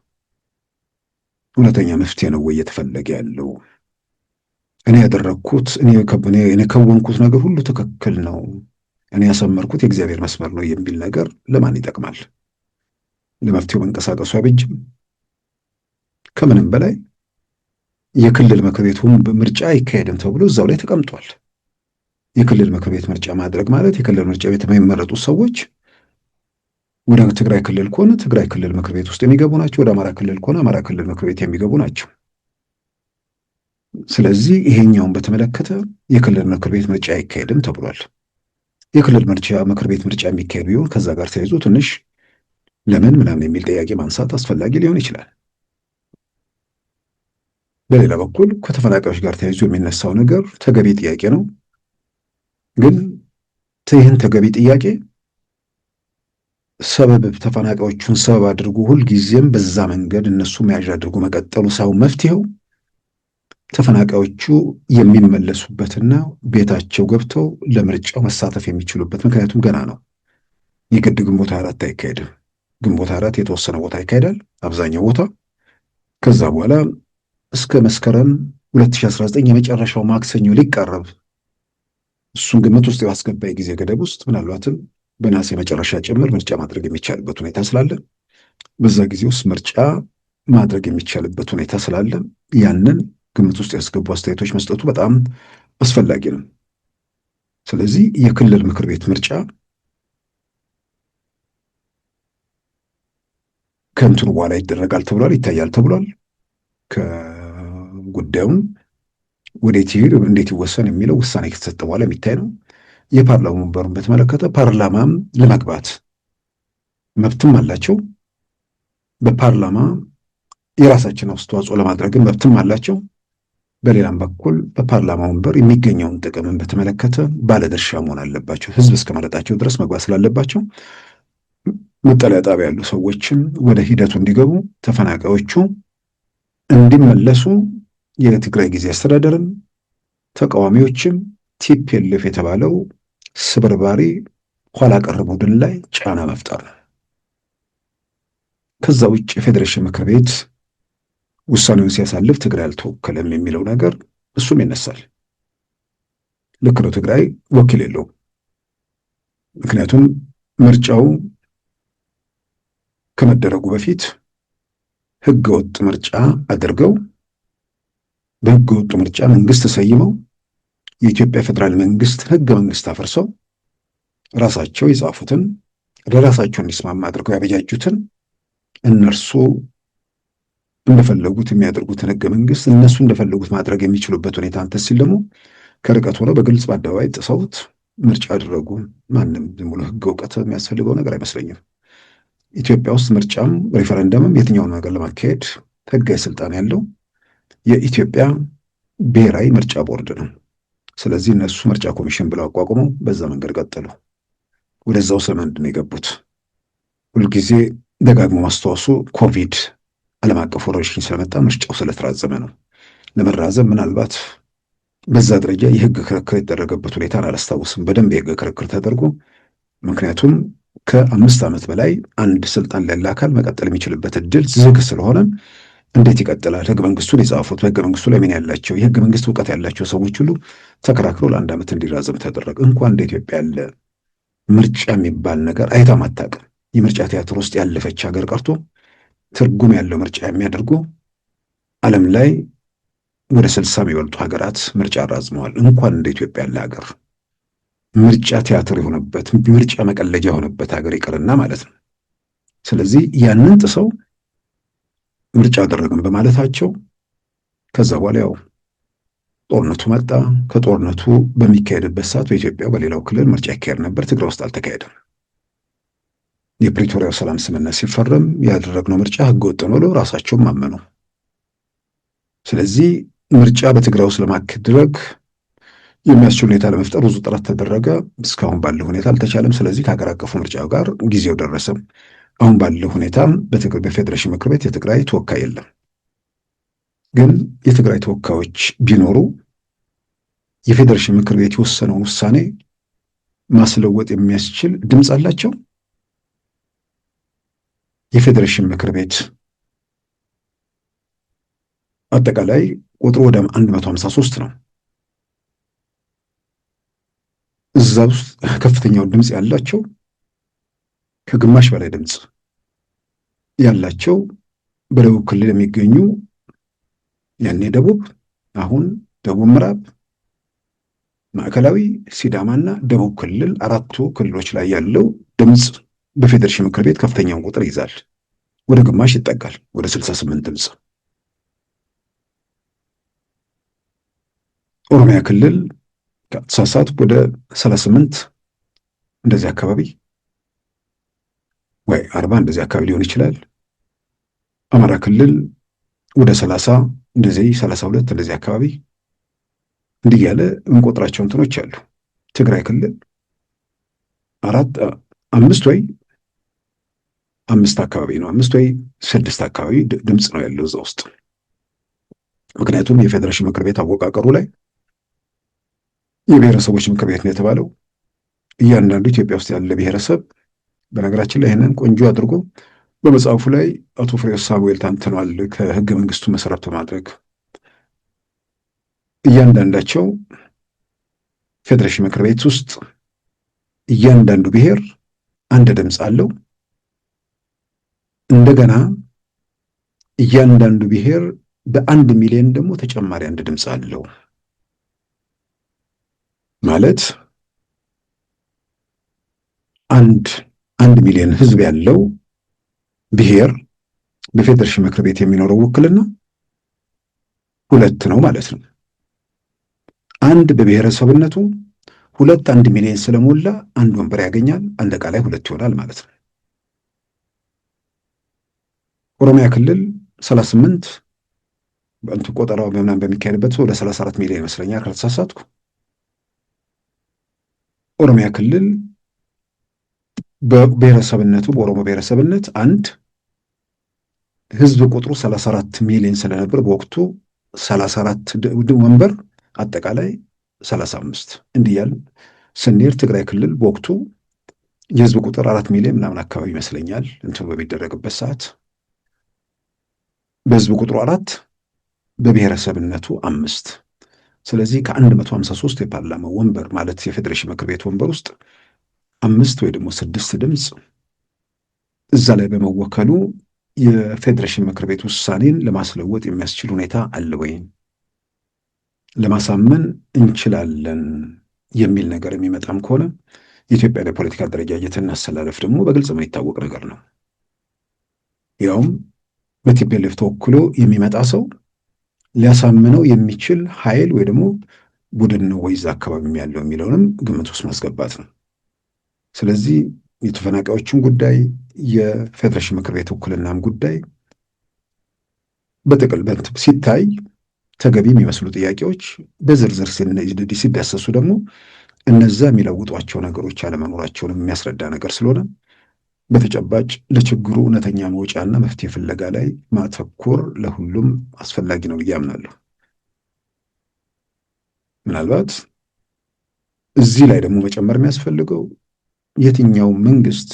እውነተኛ መፍትሄ ነው ወይ እየተፈለገ ያለው? እኔ ያደረግኩት እኔ ከወንኩት ነገር ሁሉ ትክክል ነው፣ እኔ ያሰመርኩት የእግዚአብሔር መስመር ነው የሚል ነገር ለማን ይጠቅማል? ለመፍትሄው መንቀሳቀሱ አይበጅም። ከምንም በላይ የክልል ምክር ቤት ምርጫ አይካሄድም ተብሎ እዛው ላይ ተቀምጧል። የክልል ምክር ቤት ምርጫ ማድረግ ማለት የክልል ምርጫ ቤት የሚመረጡ ሰዎች ወደ ትግራይ ክልል ከሆነ ትግራይ ክልል ምክር ቤት ውስጥ የሚገቡ ናቸው፣ ወደ አማራ ክልል ከሆነ አማራ ክልል ምክር ቤት የሚገቡ ናቸው። ስለዚህ ይሄኛውን በተመለከተ የክልል ምክር ቤት ምርጫ አይካሄድም ተብሏል። የክልል ምክር ቤት ምርጫ የሚካሄዱ ቢሆን ከዛ ጋር ተያይዞ ትንሽ ለምን ምናምን የሚል ጥያቄ ማንሳት አስፈላጊ ሊሆን ይችላል። በሌላ በኩል ከተፈናቃዮች ጋር ተያይዞ የሚነሳው ነገር ተገቢ ጥያቄ ነው። ግን ይህን ተገቢ ጥያቄ ሰበብ ተፈናቃዮቹን ሰበብ አድርጎ ሁልጊዜም በዛ መንገድ እነሱ መያዣ አድርጎ መቀጠሉ ሳይሆን መፍትሄው ተፈናቃዮቹ የሚመለሱበትና ቤታቸው ገብተው ለምርጫው መሳተፍ የሚችሉበት። ምክንያቱም ገና ነው። የግድ ግንቦት 24 አይካሄድም። ግንቦት 24 የተወሰነ ቦታ ይካሄዳል፣ አብዛኛው ቦታ። ከዛ በኋላ እስከ መስከረም 2019 የመጨረሻው ማክሰኞ ሊቃረብ እሱን ግምት ውስጥ ያስገባ የጊዜ ገደብ ውስጥ ምናልባትም በነሐሴ መጨረሻ ጭምር ምርጫ ማድረግ የሚቻልበት ሁኔታ ስላለ በዛ ጊዜ ውስጥ ምርጫ ማድረግ የሚቻልበት ሁኔታ ስላለ ያንን ግምት ውስጥ ያስገቡ አስተያየቶች መስጠቱ በጣም አስፈላጊ ነው። ስለዚህ የክልል ምክር ቤት ምርጫ ከእንትኑ በኋላ ይደረጋል ተብሏል፣ ይታያል ተብሏል። ከጉዳዩም ወዴት ይሄድ እንዴት ይወሰን የሚለው ውሳኔ ከተሰጠ በኋላ የሚታይ ነው። የፓርላማ ወንበሩን በተመለከተ ፓርላማም ለመግባት መብትም አላቸው። በፓርላማ የራሳችን አስተዋጽኦ ለማድረግም መብትም አላቸው። በሌላም በኩል በፓርላማ ወንበር የሚገኘውን ጥቅምን በተመለከተ ባለድርሻ መሆን አለባቸው። ህዝብ እስከመረጣቸው ድረስ መግባት ስላለባቸው መጠለያ ጣቢያ ያሉ ሰዎችም ወደ ሂደቱ እንዲገቡ፣ ተፈናቃዮቹ እንዲመለሱ የትግራይ ጊዜ አስተዳደርም ተቃዋሚዎችም ቲፒኤልኤፍ የተባለው ስብርባሪ ኋላ ቀር ቡድን ላይ ጫና መፍጠር ነው። ከዛ ውጭ የፌዴሬሽን ምክር ቤት ውሳኔውን ሲያሳልፍ ትግራይ አልተወከለም የሚለው ነገር እሱም ይነሳል። ልክ ነው፣ ትግራይ ወኪል የለውም። ምክንያቱም ምርጫው ከመደረጉ በፊት ህገ ወጥ ምርጫ አድርገው በህገ ወጡ ምርጫ መንግስት ሰይመው የኢትዮጵያ ፌዴራል መንግስት ህገ መንግስት አፈርሰው ራሳቸው የጻፉትን ለራሳቸው እንዲስማማ አድርገው ያበጃጁትን እነርሱ እንደፈለጉት የሚያደርጉትን ህገ መንግስት እነሱ እንደፈለጉት ማድረግ የሚችሉበት ሁኔታ አንተ ሲል ደግሞ ከርቀት ሆነው በግልጽ በአደባባይ ጥሰውት ምርጫ አደረጉ። ማንም ዝም ብሎ ህገ እውቀት የሚያስፈልገው ነገር አይመስለኝም። ኢትዮጵያ ውስጥ ምርጫም ሪፈረንደምም የትኛውን ነገር ለማካሄድ ህጋዊ ስልጣን ያለው የኢትዮጵያ ብሔራዊ ምርጫ ቦርድ ነው። ስለዚህ እነሱ ምርጫ ኮሚሽን ብለው አቋቁመው በዛ መንገድ ቀጠሉ። ወደዛው ስለምንድን ነው የገቡት? ሁልጊዜ ደጋግሞ ማስታወሱ ኮቪድ ዓለም አቀፍ ወረርሽኝ ስለመጣ ምርጫው ስለተራዘመ ነው። ለመራዘም ምናልባት በዛ ደረጃ የህግ ክርክር የተደረገበት ሁኔታን አላስታውስም። በደንብ የህግ ክርክር ተደርጎ ምክንያቱም ከ5 ዓመት በላይ አንድ ስልጣን ላይ ያለ አካል መቀጠል የሚችልበት እድል ዝግ ስለሆነ እንዴት ይቀጥላል? ህገ መንግስቱን የጻፉት በህገ መንግስቱ ላይ ምን ያላቸው የህገ መንግስት እውቀት ያላቸው ሰዎች ሁሉ ተከራክረው ለ1 ዓመት እንዲራዘም ተደረገ። እንኳን እንደ ኢትዮጵያ ያለ ምርጫ የሚባል ነገር አይታም አታውቅም። የምርጫ ቲያትር ውስጥ ያለፈች ሀገር ቀርቶ ትርጉም ያለው ምርጫ የሚያደርጉ ዓለም ላይ ወደ 60 የሚበልጡ ሀገራት ምርጫ አራዝመዋል። እንኳን እንደ ኢትዮጵያ ያለ ሀገር ምርጫ ቲያትር የሆነበት ምርጫ መቀለጃ የሆነበት ሀገር ይቅርና ማለት ነው። ስለዚህ ያንን ጥሰው ምርጫ አደረግን በማለታቸው ከዛ በኋላ ያው ጦርነቱ መጣ። ከጦርነቱ በሚካሄድበት ሰዓት በኢትዮጵያ በሌላው ክልል ምርጫ ይካሄድ ነበር። ትግራይ ውስጥ አልተካሄደም። የፕሪቶሪያው ሰላም ስምምነት ሲፈረም ያደረግነው ምርጫ ህገወጥ ነው ብለው ራሳቸውም አመኑ። ስለዚህ ምርጫ በትግራይ ውስጥ ለማድረግ የሚያስችል ሁኔታ ለመፍጠር ብዙ ጥረት ተደረገ። እስካሁን ባለው ሁኔታ አልተቻለም። ስለዚህ ከሀገር አቀፉ ምርጫው ጋር ጊዜው ደረሰ። አሁን ባለው ሁኔታም በፌዴሬሽን ምክር ቤት የትግራይ ተወካይ የለም። ግን የትግራይ ተወካዮች ቢኖሩ የፌዴሬሽን ምክር ቤት የወሰነውን ውሳኔ ማስለወጥ የሚያስችል ድምፅ አላቸው። የፌዴሬሽን ምክር ቤት አጠቃላይ ቁጥሩ ወደ 153 ነው። እዛ ውስጥ ከፍተኛው ድምፅ ያላቸው ከግማሽ በላይ ድምፅ ያላቸው በደቡብ ክልል የሚገኙ ያኔ ደቡብ፣ አሁን ደቡብ ምዕራብ፣ ማዕከላዊ፣ ሲዳማና ደቡብ ክልል 4ቱ ክልሎች ላይ ያለው ድምፅ በፌዴሬሽን ምክር ቤት ከፍተኛውን ቁጥር ይዛል። ወደ ግማሽ ይጠጋል፣ ወደ 68 ድምፅ። ኦሮሚያ ክልል ከተሳሳት ወደ 38 እንደዚህ አካባቢ ወይ 40 እንደዚህ አካባቢ ሊሆን ይችላል። አማራ ክልል ወደ 30 እንደዚህ 32 እንደዚህ አካባቢ እንዲህ ያለ እንቆጥራቸው እንትኖች አሉ። ትግራይ ክልል 4 5 ወይ 5 አካባቢ ነው፣ 5 ወይ 6 አካባቢ ድምፅ ነው ያለው እዛ ውስጥ። ምክንያቱም የፌዴሬሽን ምክር ቤት አወቃቀሩ ላይ የብሔረሰቦች ምክር ቤት ነው የተባለው። እያንዳንዱ ኢትዮጵያ ውስጥ ያለ ብሔረሰብ፣ በነገራችን ላይ ይህንን ቆንጆ አድርጎ በመጽሐፉ ላይ አቶ ፍሬሕይወት ሳሙኤል ታንትኗል። ከህገ መንግስቱ መሰረት በማድረግ እያንዳንዳቸው ፌዴሬሽን ምክር ቤት ውስጥ እያንዳንዱ ብሔር አንድ ድምፅ አለው። እንደገና እያንዳንዱ ብሔር በ1 ሚሊዮን ደግሞ ተጨማሪ 1 ድምፅ አለው ማለት 1 ሚሊዮን ህዝብ ያለው ብሔር በፌዴሬሽን ምክር ቤት የሚኖረው ውክልና 2 ነው ማለት ነው። 1 በብሔረሰብነቱ 2 1 ሚሊዮን ስለሞላ 1 ወንበር ያገኛል። አጠቃላይ 2 ይሆናል ማለት ነው። ኦሮሚያ ክልል 38 በእንትን ቆጠራው ምናምን በሚካሄድበት ወደ 34 ሚሊዮን ይመስለኛል ካልተሳሳትኩ። ኦሮሚያ ክልል በብሔረሰብነቱ በኦሮሞ ብሔረሰብነት 1 ህዝብ ቁጥሩ 34 ሚሊዮን ስለነበር በወቅቱ 34 ወንበር አጠቃላይ 35 እንዲያል ስንሄድ ትግራይ ክልል በወቅቱ የህዝብ ቁጥር 4 ሚሊዮን ምናምን አካባቢ ይመስለኛል እንትኑ በሚደረግበት ሰዓት በህዝብ ቁጥሩ 4 በብሔረሰብነቱ 5። ስለዚህ ከ153 የፓርላማ ወንበር ማለት የፌዴሬሽን ምክር ቤት ወንበር ውስጥ 5 ወይ ደግሞ 6 ድምፅ እዛ ላይ በመወከሉ የፌዴሬሽን ምክር ቤት ውሳኔን ለማስለወጥ የሚያስችል ሁኔታ አለ ወይ፣ ለማሳመን እንችላለን የሚል ነገር የሚመጣም ከሆነ የኢትዮጵያ የፖለቲካ አደረጃጀትና አሰላለፍ ደግሞ በግልጽ የሚታወቅ ነገር ነው። ያውም በቲፒኤልኤፍ ተወክሎ የሚመጣ ሰው ሊያሳምነው የሚችል ኃይል ወይ ደግሞ ቡድን ነው ወይ እዛ አካባቢ ያለው የሚለውንም ግምት ውስጥ ማስገባት ነው። ስለዚህ የተፈናቃዮችን ጉዳይ የፌዴሬሽን ምክር ቤት ውክልናም ጉዳይ በጥቅል ሲታይ ተገቢ የሚመስሉ ጥያቄዎች በዝርዝር ሲዳሰሱ ደግሞ እነዛ የሚለውጧቸው ነገሮች አለመኖራቸውን የሚያስረዳ ነገር ስለሆነ በተጨባጭ ለችግሩ እውነተኛ መውጫና መፍትሄ ፍለጋ ላይ ማተኮር ለሁሉም አስፈላጊ ነው ብዬ አምናለሁ። ምናልባት እዚህ ላይ ደግሞ መጨመር የሚያስፈልገው የትኛው መንግስት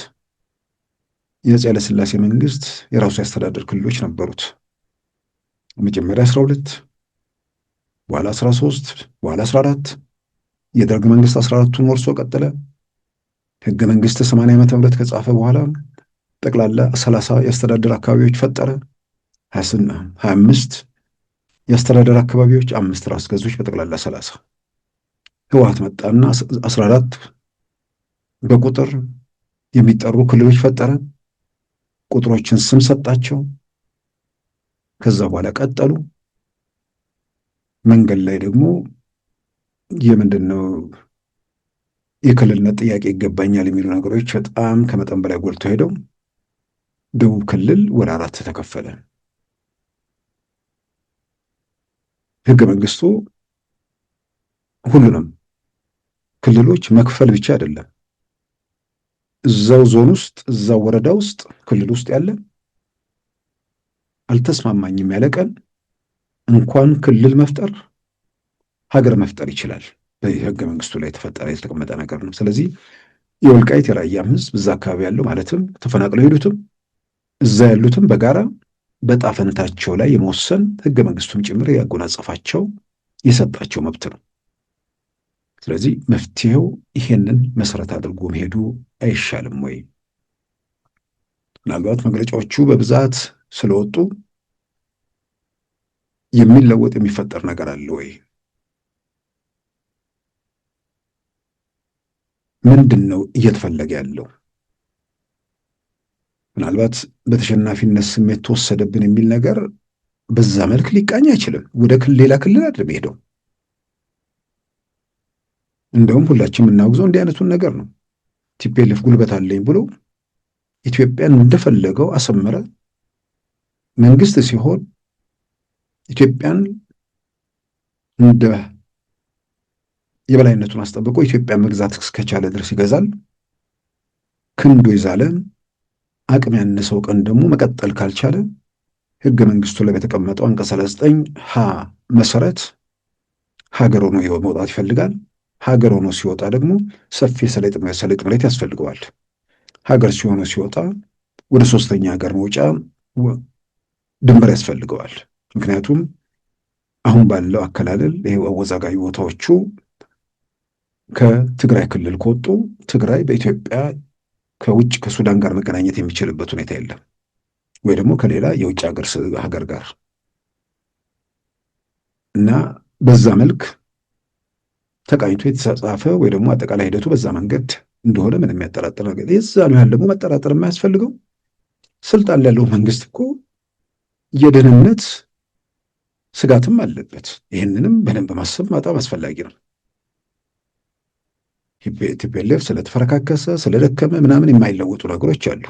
የአፄ ኃይለሥላሴ መንግስት የራሱ ያስተዳደር ክልሎች ነበሩት። መጀመሪያ 12 በኋላ 13 በኋላ 14 የደርግ መንግስት 14ቱን ወርሶ ቀጠለ። ህገ መንግስት 80 ዓመተ ምህረት ከጻፈ በኋላ ጠቅላላ 30 የአስተዳደር አካባቢዎች ፈጠረ። 25 የአስተዳደር አካባቢዎች፣ 5 ራስ ገዞች፣ በጠቅላላ 30። ህወሓት መጣና 14 በቁጥር የሚጠሩ ክልሎች ፈጠረ። ቁጥሮችን ስም ሰጣቸው። ከዛ በኋላ ቀጠሉ። መንገድ ላይ ደግሞ የምንድነው የክልልነት ጥያቄ ይገባኛል የሚሉ ነገሮች በጣም ከመጠን በላይ ጎልተው ሄደው ደቡብ ክልል ወደ 4 ተከፈለ። ህገ መንግስቱ ሁሉንም ክልሎች መክፈል ብቻ አይደለም፣ እዛው ዞን ውስጥ እዛው ወረዳ ውስጥ ክልል ውስጥ ያለ አልተስማማኝም ያለ ቀን እንኳን ክልል መፍጠር ሀገር መፍጠር ይችላል። በህገ መንግስቱ ላይ የተቀመጠ ነገር ነው። ስለዚህ የወልቃይት የራያም ህዝብ እዛ አካባቢ ያለው ማለትም ተፈናቅለው ሄዱትም እዛ ያሉትም በጋራ በጣፈንታቸው ላይ የመወሰን ህገ መንግስቱም ጭምር ያጎናጸፋቸው የሰጣቸው መብት ነው። ስለዚህ መፍትሄው ይሄንን መሰረት አድርጎ መሄዱ አይሻልም ወይ? ምናልባት መግለጫዎቹ በብዛት ስለወጡ የሚለወጥ የሚፈጠር ነገር አለ ወይ? ምንድን ነው እየተፈለገ ያለው? ምናልባት በተሸናፊነት ስሜት ተወሰደብን የሚል ነገር በዛ መልክ ሊቃኝ አይችልም። ወደ ሌላ ክልል አይደለም ሄደው። እንደውም ሁላችንም የምናውግዘው እንዲህ አይነቱን ነገር ነው። ቲፒኤልኤፍ ጉልበት አለኝ ብሎ ኢትዮጵያን እንደፈለገው አሰመረ። መንግስት ሲሆን ኢትዮጵያን እንደ የበላይነቱን አስጠብቆ ኢትዮጵያ መግዛት እስከቻለ ድረስ ይገዛል። ክንዱ ይዛለ አቅም ያነሰው ቀን ደግሞ መቀጠል ካልቻለ ህገ መንግስቱ ላይ በተቀመጠው አንቀጽ 39 ሀ መሰረት ሀገር ሆኖ መውጣት ይፈልጋል። ሀገር ሆኖ ሲወጣ ደግሞ ሰፊ የሰሊጥ መሬት ያስፈልገዋል። ሀገር ሲሆኑ ሲወጣ ወደ ሶስተኛ ሀገር መውጫ ድንበር ያስፈልገዋል። ምክንያቱም አሁን ባለው አከላለል ይሄ አወዛጋቢ ቦታዎቹ ከትግራይ ክልል ከወጡ ትግራይ በኢትዮጵያ ከውጭ ከሱዳን ጋር መገናኘት የሚችልበት ሁኔታ የለም፣ ወይ ደግሞ ከሌላ የውጭ ሀገር ጋር እና በዛ መልክ ተቃኝቶ የተጻፈ ወይ ደግሞ አጠቃላይ ሂደቱ በዛ መንገድ እንደሆነ ምንም የሚያጠራጥር ነገር የዛኑ ያህል ደግሞ መጠራጠር የማያስፈልገው ስልጣን ላይ ያለው መንግስት እኮ የደህንነት ስጋትም አለበት። ይህንንም በደንብ ማሰብ በጣም አስፈላጊ ነው። ቲፒኤልኤፍ ስለተፈረካከሰ ስለደከመ ምናምን የማይለወጡ ነገሮች አሉ።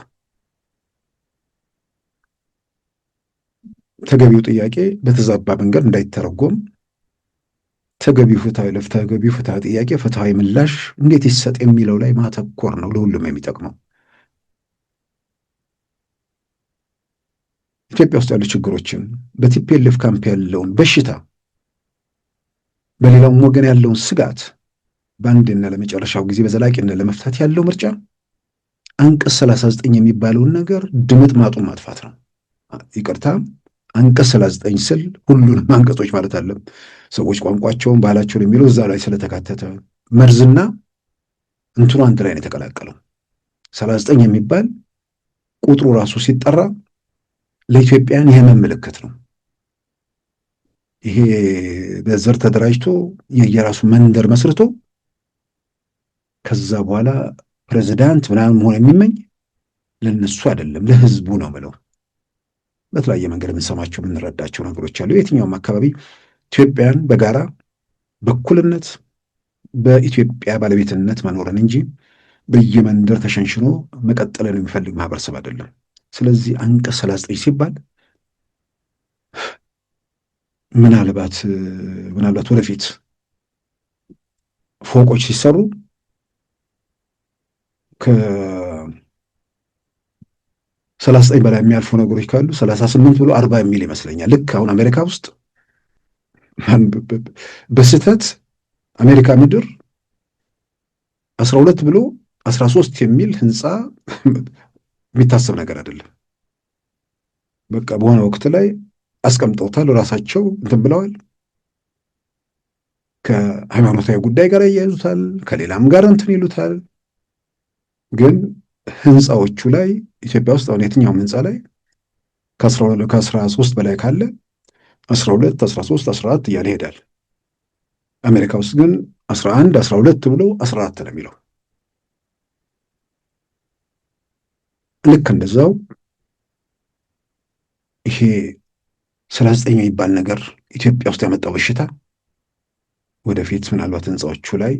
ተገቢው ጥያቄ በተዛባ መንገድ እንዳይተረጎም ተገቢው ፍትሃዊ ጥያቄ ፍትሃዊ ምላሽ እንዴት ይሰጥ የሚለው ላይ ማተኮር ነው ለሁሉም የሚጠቅመው። ኢትዮጵያ ውስጥ ያሉ ችግሮችን በቲፒኤልኤፍ ካምፕ ያለውን በሽታ፣ በሌላውም ወገን ያለውን ስጋት በአንድና ለመጨረሻው ጊዜ በዘላቂነት ለመፍታት ያለው ምርጫ አንቀጽ 39 የሚባለውን ነገር ድምጥ ማጡን ማጥፋት ነው። ይቅርታ አንቀጽ 39 ስል ሁሉንም አንቀጾች ማለት አለም። ሰዎች ቋንቋቸውን ባህላቸውን የሚለው እዛ ላይ ስለተካተተ መርዝና እንትኑ አንድ ላይ ነው የተቀላቀለው። 39 የሚባል ቁጥሩ ራሱ ሲጠራ ለኢትዮጵያን የህመም ምልክት ነው። ይሄ በዘር ተደራጅቶ የየራሱ መንደር መስርቶ ከዛ በኋላ ፕሬዝዳንት ምናምን መሆን የሚመኝ ለነሱ አይደለም ለህዝቡ ነው ብለው በተለያየ መንገድ የምንሰማቸው የምንረዳቸው ነገሮች አሉ። የትኛውም አካባቢ ኢትዮጵያን በጋራ በእኩልነት በኢትዮጵያ ባለቤትነት መኖርን እንጂ በየመንደር ተሸንሽኖ መቀጠልን የሚፈልግ ማህበረሰብ አይደለም። ስለዚህ አንቀጽ 39 ሲባል ምናልባት ወደፊት ፎቆች ሲሰሩ ከ39 በላይ የሚያልፉ ነገሮች ካሉ 38 ብሎ 40 የሚል ይመስለኛል። ልክ አሁን አሜሪካ ውስጥ በስህተት አሜሪካ ምድር 12 ብሎ 13 የሚል ህንፃ የሚታሰብ ነገር አይደለም። በቃ በሆነ ወቅት ላይ አስቀምጠውታል፣ ራሳቸው እንትን ብለዋል። ከሃይማኖታዊ ጉዳይ ጋር ያያይዙታል፣ ከሌላም ጋር እንትን ይሉታል። ግን ህንፃዎቹ ላይ ኢትዮጵያ ውስጥ አሁን የትኛውም ህንፃ ላይ ከ13 በላይ ካለ 12፣ 13፣ 14 እያለ ይሄዳል። አሜሪካ ውስጥ ግን 11፣ 12 ብሎ 14 ነው የሚለው። ልክ እንደዛው ይሄ 39 የሚባል ነገር ኢትዮጵያ ውስጥ ያመጣው በሽታ ወደፊት ምናልባት ህንፃዎቹ ላይ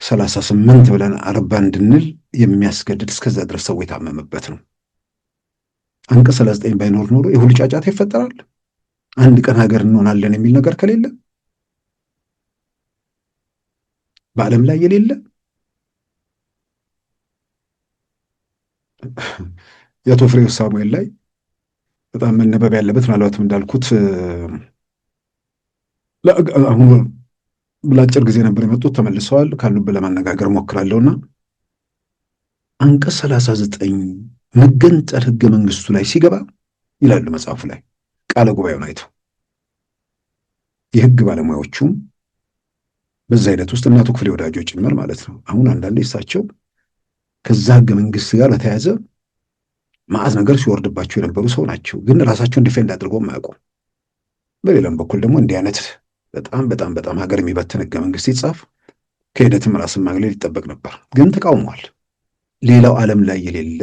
38 ብለን 40 እንድንል የሚያስገድድ እስከዛ ድረስ ሰው የታመመበት ነው። አንቀጽ 39 ባይኖር ኖሮ የሁሉ ጫጫታ ይፈጠራል። አንድ ቀን ሀገር እንሆናለን የሚል ነገር ከሌለ በዓለም ላይ የሌለ የአቶ ፍሬው ሳሙኤል ላይ በጣም መነበብ ያለበት ምናልባትም እንዳልኩት አሁን ለአጭር ጊዜ ነበር የመጡት፣ ተመልሰዋል። ካሉበት ለማነጋገር ሞክራለሁና አንቀጽ 39 መገንጠል ህገ መንግስቱ ላይ ሲገባ ይላሉ መጽሐፉ ላይ ቃለ ጉባኤውን አይተው የህግ ባለሙያዎቹም በዛ ሂደት ውስጥ እናቶ ክፍሌ ወዳጆ ጭምር ማለት ነው። አሁን አንዳንዴ እሳቸው ከዛ ህገ መንግስት ጋር በተያያዘ ማዕዝ ነገር ሲወርድባቸው የነበሩ ሰው ናቸው። ግን ራሳቸውን ዲፌንድ አድርገው ማያውቁ። በሌላም በኩል ደግሞ እንዲህ አይነት በጣም ሀገር የሚበትን ህገ መንግስት ሲጻፍ ከሂደትም ራስን ማግለል ይጠበቅ ነበር። ግን ተቃውሟል። ሌላው ዓለም ላይ የሌለ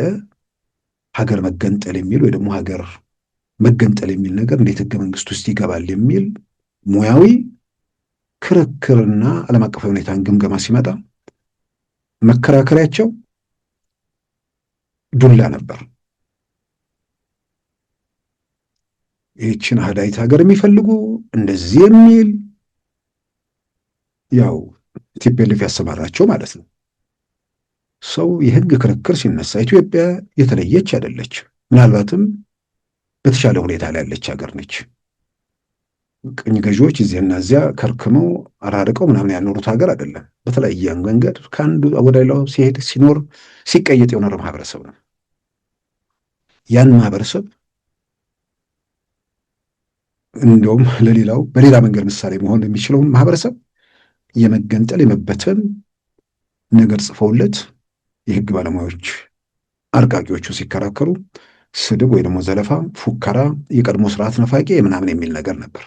ሀገር መገንጠል የሚል ወይ ደግሞ ሀገር መገንጠል የሚል ነገር እንዴት ህገ መንግስት ውስጥ ይገባል የሚል ሙያዊ ክርክርና ዓለም አቀፋዊ ሁኔታን ግምገማ ሲመጣ መከራከሪያቸው ዱላ ነበር። ይህችን አህዳይት ሀገር የሚፈልጉ እንደዚህ የሚል ያው ቲፒኤልኤፍ ያሰማራቸው ማለት ነው። ሰው የህግ ክርክር ሲነሳ ኢትዮጵያ የተለየች አይደለች። ምናልባትም በተሻለ ሁኔታ ላይ ያለች ሀገር ነች። ቅኝ ገዢዎች እዚህና እዚያ ከርክመው አራርቀው ምናምን ያኖሩት ሀገር አይደለም። በተለያየ መንገድ ከአንዱ ወደ ሌላው ሲሄድ ሲኖር ሲቀየጥ የኖረ ማህበረሰብ ነው። ያን ማህበረሰብ እንደውም ለሌላው በሌላ መንገድ ምሳሌ መሆን የሚችለውን ማህበረሰብ የመገንጠል የመበተን ነገር ጽፈውለት የህግ ባለሙያዎች አርቃቂዎቹ ሲከራከሩ ስድብ ወይ ደግሞ ዘለፋ፣ ፉከራ፣ የቀድሞ ስርዓት ነፋቂ ምናምን የሚል ነገር ነበር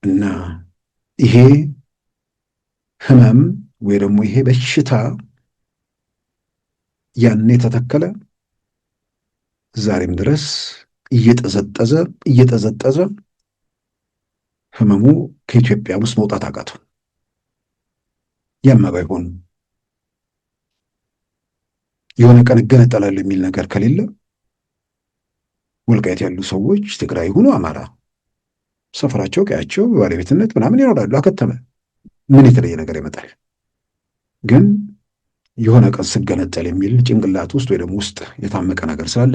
እና ይሄ ህመም ወይ ደግሞ ይሄ በሽታ ያኔ ተተከለ። ዛሬም ድረስ እየጠዘጠዘ ህመሙ ከኢትዮጵያ ውስጥ መውጣት አቃተው። ያማ ባይሆን የሆነ ቀን እገነጠላለሁ የሚል ነገር ከሌለ ወልቃይት ያሉ ሰዎች ትግራይ ይሁኑ አማራ ሰፈራቸው፣ ቀያቸው፣ ባለቤትነት ምናምን ይኖራሉ። አከተመ። ምን የተለየ ነገር ይመጣል? ግን የሆነ ቀን ስገነጠል የሚል ጭንቅላት ውስጥ ወይ ደግሞ ውስጥ የታመቀ ነገር ስላለ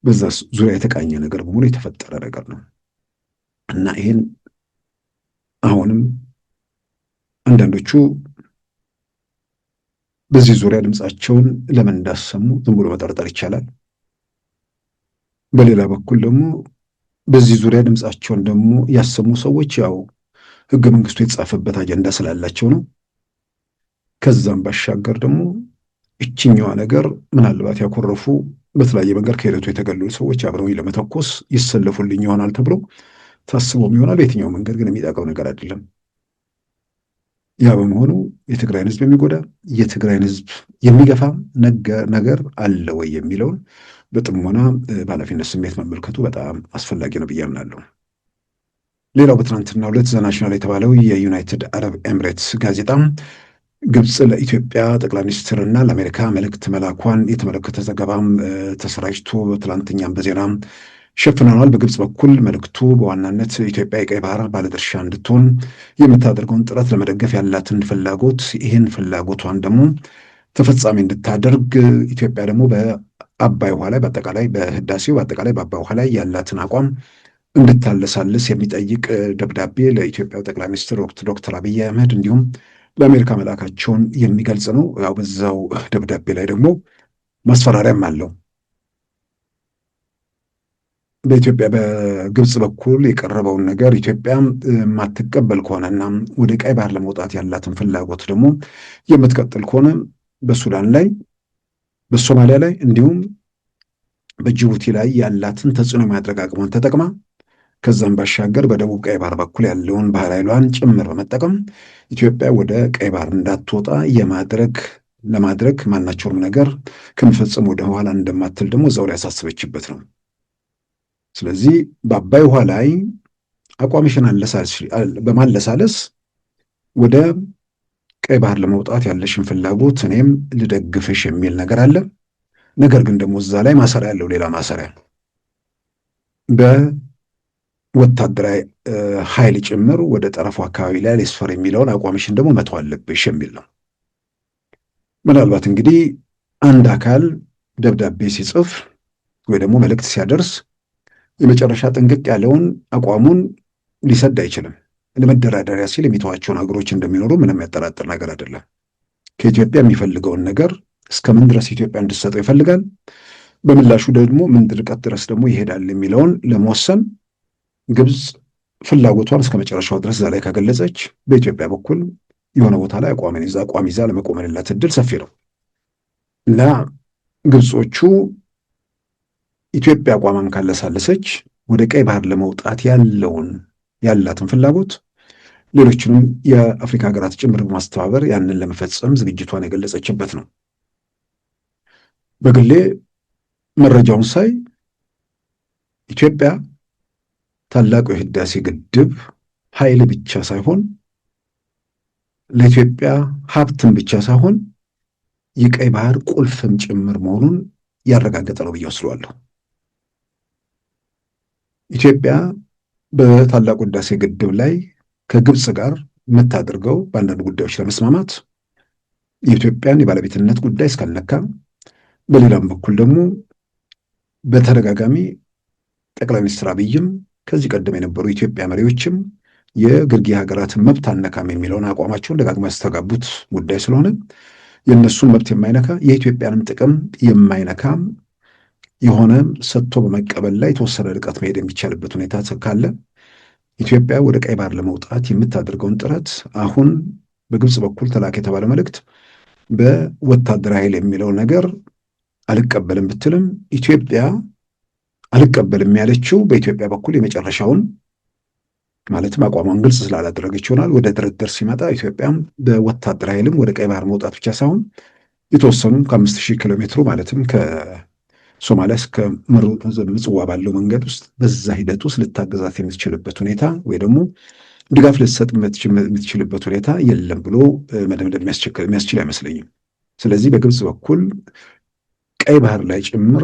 በዛ ዙሪያ የተቃኘ ነገር በሙሉ የተፈጠረ ነገር ነው እና ይህን አሁንም አንዳንዶቹ በዚህ ዙሪያ ድምፃቸውን ለምን እንዳሰሙ ዝም ብሎ መጠርጠር ይቻላል። በሌላ በኩል ደግሞ በዚህ ዙሪያ ድምፃቸውን ደግሞ ያሰሙ ሰዎች ያው ህገ መንግስቱ የተጻፈበት አጀንዳ ስላላቸው ነው። ከዛም ባሻገር ደግሞ እችኛዋ ነገር ምናልባት ያኮረፉ በተለያየ መንገድ ከሂደቱ የተገለሉ ሰዎች አብረው ለመተኮስ ይሰለፉልኝ ይሆናል ተብሎ ታስቦም ይሆናል። በየትኛው መንገድ ግን የሚጠቅም ነገር አይደለም። ያ በመሆኑ የትግራይን ህዝብ የሚጎዳ የትግራይን ህዝብ የሚገፋ ነገር አለ ወይ የሚለውን በጥሞና በኃላፊነት ስሜት መመልከቱ በጣም አስፈላጊ ነው ብዬ አምናለሁ። ሌላው በትናንትናው ዕለት ዘናሽናል የተባለው የዩናይትድ አረብ ኤምሬትስ ጋዜጣ ግብፅ ለኢትዮጵያ ጠቅላይ ሚኒስትርና ለአሜሪካ መልእክት መላኳን የተመለከተ ዘገባም ተሰራጭቶ ትላንትኛም በዜና ሸፍነናል። በግብፅ በኩል መልእክቱ በዋናነት ኢትዮጵያ የቀይ ባህር ባለድርሻ እንድትሆን የምታደርገውን ጥረት ለመደገፍ ያላትን ፍላጎት፣ ይህን ፍላጎቷን ደግሞ ተፈጻሚ እንድታደርግ ኢትዮጵያ ደግሞ በአባይ ውሃ ላይ በአጠቃላይ በህዳሴው በአጠቃላይ በአባይ ውሃ ላይ ያላትን አቋም እንድታለሳልስ የሚጠይቅ ደብዳቤ ለኢትዮጵያው ጠቅላይ ሚኒስትር ዶክተር አብይ አህመድ እንዲሁም ለአሜሪካ መላካቸውን የሚገልጽ ነው። ያው በዛው ደብዳቤ ላይ ደግሞ ማስፈራሪያም አለው። በግብፅ በኩል የቀረበውን ነገር ኢትዮጵያ የማትቀበል ከሆነና ወደ ቀይ ባህር ለመውጣት ያላትን ፍላጎት ደግሞ የምትቀጥል ከሆነ በሱዳን ላይ፣ በሶማሊያ ላይ እንዲሁም በጅቡቲ ላይ ያላትን ተጽዕኖ የማድረግ አቅሟን ተጠቅማ ከዛም ባሻገር በደቡብ ቀይ ባህር በኩል ያለውን ባህር ኃይሏን ጭምር በመጠቀም ኢትዮጵያ ወደ ቀይ ባህር እንዳትወጣ ለማድረግ ማናቸውም ነገር ከመፈጸም ወደ ኋላ እንደማትል ደግሞ እዛው ላይ ያሳስበችበት ነው። ስለዚህ በአባይ ውሃ ላይ አቋምሽን በማለሳለስ ወደ ቀይ ባህር ለመውጣት ያለሽን ፍላጎት እኔም ልደግፍሽ የሚል ነገር አለ። ነገር ግን ደግሞ እዛ ላይ ማሰሪያ ያለው ሌላ ማሰሪያ በወታደራዊ ኃይል ጭምር ወደ ጠረፉ አካባቢ ላይ ሊስፈር የሚለውን አቋምሽን ደግሞ መተው አለብሽ የሚል ነው። ምናልባት እንግዲህ አንድ አካል ደብዳቤ ሲጽፍ ወይ ደግሞ መልእክት ሲያደርስ የመጨረሻ ጥንቅቅ ያለውን አቋሙን ሊሰድ አይችልም። ለመደራደሪያ ሲል የሚተዋቸው ነገሮች እንደሚኖሩ ምንም ያጠራጥር ነገር አይደለም። ከኢትዮጵያ የሚፈልገውን ነገር እስከምን ድረስ ኢትዮጵያ እንድትሰጠው ይፈልጋል፣ በምላሹ ደግሞ ምን ርቀት ድረስ ደግሞ ይሄዳል የሚለውን ለመወሰን ግብፅ ፍላጎቷን እስከ መጨረሻው ድረስ እዛ ላይ ካገለጸች በኢትዮጵያ በኩል የሆነ ቦታ ላይ አቋም ይዛ ለመቆም እድል ሰፊ ነው እና ግብጾቹ ኢትዮጵያ አቋሟን ካለሳለሰች ወደ ቀይ ባህር ለመውጣት ያላትን ፍላጎት ሌሎችንም የአፍሪካ ሀገራት ጭምር በማስተባበር ያንን ለመፈጸም ዝግጅቷን የገለጸችበት ነው። በግሌ መረጃውን ሳይ ኢትዮጵያ ታላቁ የህዳሴ ግድብ ኃይል ብቻ ሳይሆን ለኢትዮጵያ ሀብትን ብቻ ሳይሆን የቀይ ባህር ቁልፍም ጭምር መሆኑን ያረጋገጠ ነው ብዬ ወስደዋለሁ። ኢትዮጵያ በታላቁ ህዳሴ ግድብ ላይ ከግብፅ ጋር የምታደርገው በአንዳንድ ጉዳዮች ለመስማማት የኢትዮጵያን የባለቤትነት ጉዳይ እስካልነካ፣ በሌላም በኩል ደግሞ በተደጋጋሚ ጠቅላይ ሚኒስትር አብይም ከዚህ ቀደም የነበሩ የኢትዮጵያ መሪዎችም የግርጌ ሀገራትን መብት አነካም የሚለውን አቋማቸውን ደጋግመው ያስተጋቡት ጉዳይ ስለሆነ የእነሱን መብት የማይነካ የኢትዮጵያንም ጥቅም የማይነካም የሆነ ሰጥቶ በመቀበል ላይ የተወሰነ ርቀት መሄድ የሚቻልበት ሁኔታ ካለ ኢትዮጵያ ወደ ቀይ ባህር ለመውጣት የምታደርገውን ጥረት አሁን በግብፅ በኩል ተላክ የተባለ መልእክት በወታደር ኃይል የሚለው ነገር አልቀበልም ብትልም ኢትዮጵያ አልቀበልም ያለችው በኢትዮጵያ በኩል የመጨረሻውን ማለትም አቋሟን ግልጽ ስላላደረገች ይሆናል። ወደ ድርድር ሲመጣ ኢትዮጵያም በወታደር ኃይልም ወደ ቀይ ባህር መውጣት ብቻ ሳይሆን የተወሰኑ ከ5000 ኪሎ ሜትሩ ማለትም ከሶማሊያ እስከ ምጽዋ ባለው መንገድ ውስጥ በዛ ሂደት ውስጥ ልታገዛት የምትችልበት ሁኔታ ወይ ደግሞ ድጋፍ ልትሰጥ የምትችልበት ሁኔታ የለም ብሎ መደምደም የሚያስችል አይመስለኝም። ስለዚህ በግብፅ በኩል ቀይ ባህር ላይ ጭምር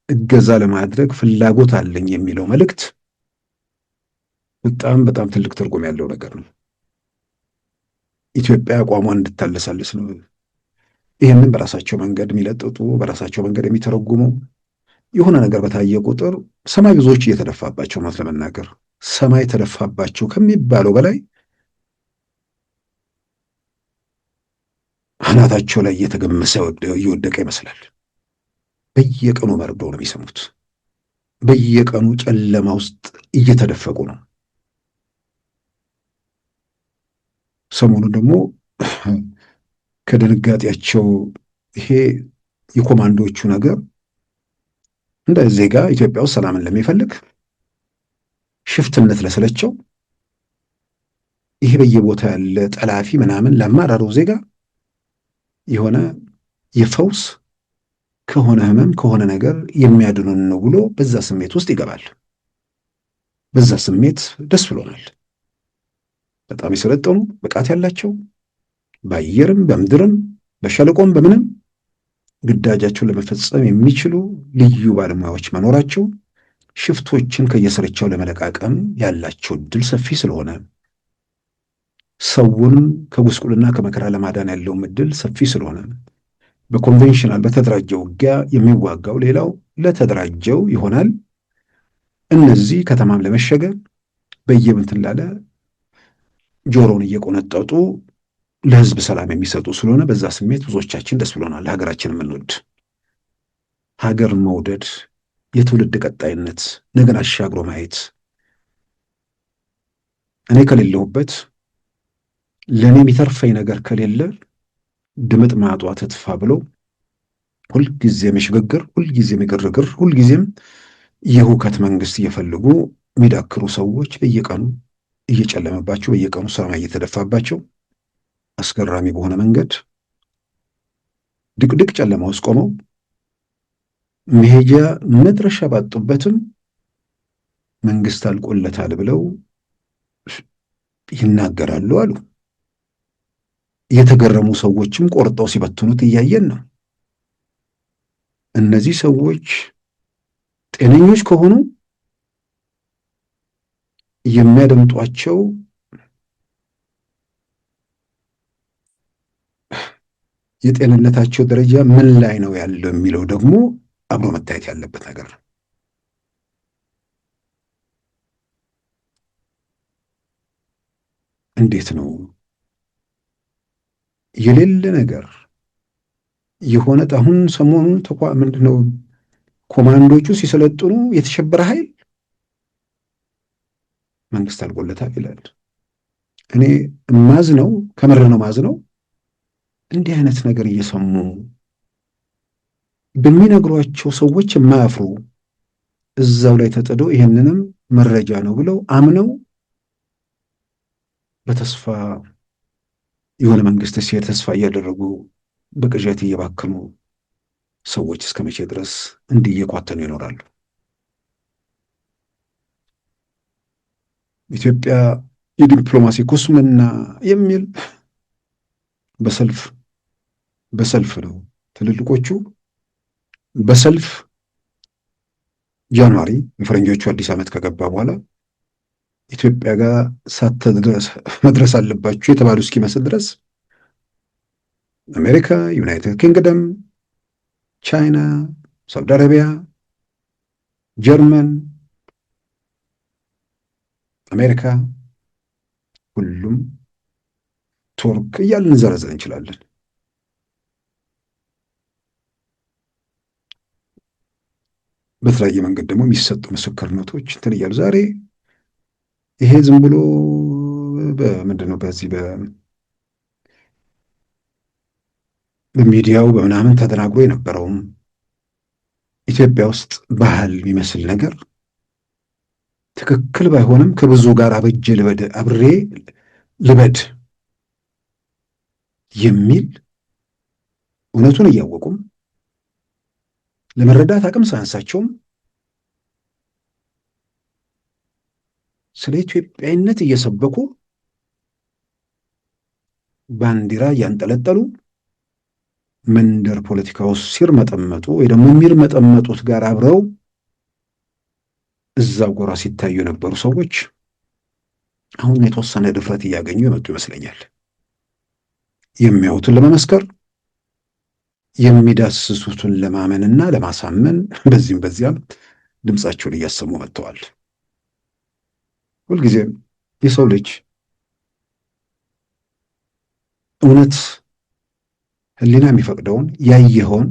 እገዛ ለማድረግ ፍላጎት አለኝ የሚለው መልእክት በጣም በጣም ትልቅ ትርጉም ያለው ነገር ነው። ኢትዮጵያ አቋሟን እንድታለሳልስ ነው። ይህንን በራሳቸው መንገድ የሚለጥጡ በራሳቸው መንገድ የሚተረጉሙ የሆነ ነገር በታየ ቁጥር ሰማይ ብዙዎች እየተደፋባቸው ማለት ለመናገር ሰማይ ተደፋባቸው ከሚባለው በላይ አናታቸው ላይ እየተገመሰ እየወደቀ ይመስላል። በየቀኑ መርዶ ነው የሚሰሙት። በየቀኑ ጨለማ ውስጥ እየተደፈቁ ነው። ሰሞኑን ደግሞ ከድንጋጤያቸው ይሄ የኮማንዶቹ ነገር እንደ ዜጋ ኢትዮጵያ ውስጥ ሰላምን ለሚፈልግ ሽፍትነት ለሰለቸው ይሄ በየቦታ ያለ ጠላፊ ምናምን ለማራረው ዜጋ የሆነ የፈውስ ከሆነ ህመም ከሆነ ነገር የሚያድኑን ነው ብሎ በዛ ስሜት ውስጥ ይገባል። በዛ ስሜት ደስ ብሎናል። በጣም የሰለጠኑ ብቃት ያላቸው በአየርም በምድርም በሸለቆም በምንም ግዳጃቸውን ለመፈጸም የሚችሉ ልዩ ባለሙያዎች መኖራቸው ሽፍቶችን ከየስርቻው ለመለቃቀም ያላቸው እድል ሰፊ ስለሆነ ሰውን ከጉስቁልና ከመከራ ለማዳን ያለውም እድል ሰፊ ስለሆነ በኮንቬንሽናል በተደራጀው ውጊያ የሚዋጋው ሌላው ለተደራጀው ይሆናል። እነዚህ ከተማም ለመሸገ በየብንትን ላለ ጆሮውን እየቆነጠጡ ለህዝብ ሰላም የሚሰጡ ስለሆነ በዛ ስሜት ብዙዎቻችን ደስ ብሎናል። ሀገራችን የምንወድ ሀገር መውደድ የትውልድ ቀጣይነት ነገን አሻግሮ ማየት እኔ ከሌለሁበት ለእኔ የሚተርፈኝ ነገር ከሌለ ድምጥ ማጧ ትጥፋ ብሎ ሁልጊዜም የሽግግር ሁልጊዜም የግርግር ሁልጊዜም የሁከት መንግስት እየፈልጉ የሚዳክሩ ሰዎች በየቀኑ እየጨለመባቸው በየቀኑ ሰማይ እየተደፋባቸው አስገራሚ በሆነ መንገድ ድቅድቅ ጨለማ ውስጥ ቆመው መሄጃ መድረሻ ባጡበትም መንግስት አልቆለታል ብለው ይናገራሉ አሉ። የተገረሙ ሰዎችም ቆርጠው ሲበትኑት እያየን ነው። እነዚህ ሰዎች ጤነኞች ከሆኑ የሚያደምጧቸው የጤንነታቸው ደረጃ ምን ላይ ነው ያለው የሚለው ደግሞ አብሮ መታየት ያለበት ነገር ነው። እንዴት ነው የሌለ ነገር የሆነ አሁን ሰሞኑን ምንድነው ኮማንዶቹ ሲሰለጥኑ የተሸበረ ኃይል መንግስት አልቆለታል ይላል። እኔ ማዝነው ከምር ነው ማዝነው እንዲህ አይነት ነገር እየሰሙ በሚነግሯቸው ሰዎች የማያፍሩ እዛው ላይ ተጥዶ ይህንንም መረጃ ነው ብለው አምነው በተስፋ የሆነ መንግስት ሲሄድ ተስፋ እያደረጉ በቅዠት እየባከኑ ሰዎች እስከ መቼ ድረስ እንዲህ እየኳተኑ ይኖራሉ? ኢትዮጵያ የዲፕሎማሲ ኩስምና የሚል በሰልፍ ነው ትልልቆቹ በሰልፍ ጃንዋሪ የፈረንጆቹ አዲስ ዓመት ከገባ በኋላ ኢትዮጵያ ጋር መድረስ አለባችሁ የተባሉ እስኪመስል ድረስ አሜሪካ፣ ዩናይትድ ኪንግደም፣ ቻይና፣ ሳውዲ አረቢያ፣ ጀርመን፣ አሜሪካ፣ ሁሉም ቱርክ እያልን እንዘረዘር እንችላለን። በተለያየ መንገድ ደግሞ የሚሰጡ ምስክርነቶች እንትን እያሉ ዛሬ ይሄ ዝም ብሎ በምንድን ነው በዚህ በሚዲያው በምናምን ተደናግሮ የነበረውም ኢትዮጵያ ውስጥ ባህል የሚመስል ነገር ትክክል ባይሆንም ከብዙ ጋር አብጄ ልበድ አብሬ ልበድ የሚል እውነቱን እያወቁም ለመረዳት አቅም ሳያንሳቸውም ስለ ኢትዮጵያዊነት እየሰበኩ ባንዲራ እያንጠለጠሉ መንደር ፖለቲካ ውስጥ ሲርመጠመጡ ወይ ደግሞ የሚርመጠመጡት ጋር አብረው እዛው ጎራ ሲታዩ የነበሩ ሰዎች አሁን የተወሰነ ድፍረት እያገኙ የመጡ ይመስለኛል። የሚያዩትን ለመመስከር የሚዳስሱትን ለማመንና ለማሳመን በዚህም በዚያም ድምፃቸውን እያሰሙ መጥተዋል። ሁልጊዜም የሰው ልጅ እውነት ሕሊና የሚፈቅደውን ያየኸውን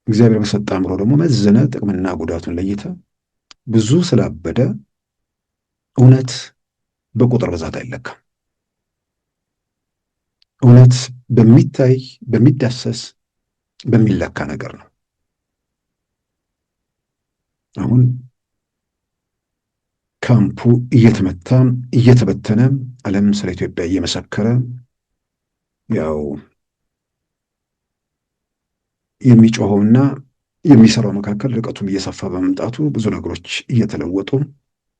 እግዚአብሔር በሰጠ አእምሮ ደግሞ መዝነ ጥቅምና ጉዳቱን ለይተ ብዙ ስላበደ እውነት በቁጥር ብዛት አይለካም። እውነት በሚታይ በሚዳሰስ በሚለካ ነገር ነው። አሁን ካምፑ እየተመታ እየተበተነ ዓለም ስለ ኢትዮጵያ እየመሰከረ ያው የሚጮኸውና የሚሰራው መካከል ርቀቱም እየሰፋ በመምጣቱ ብዙ ነገሮች እየተለወጡ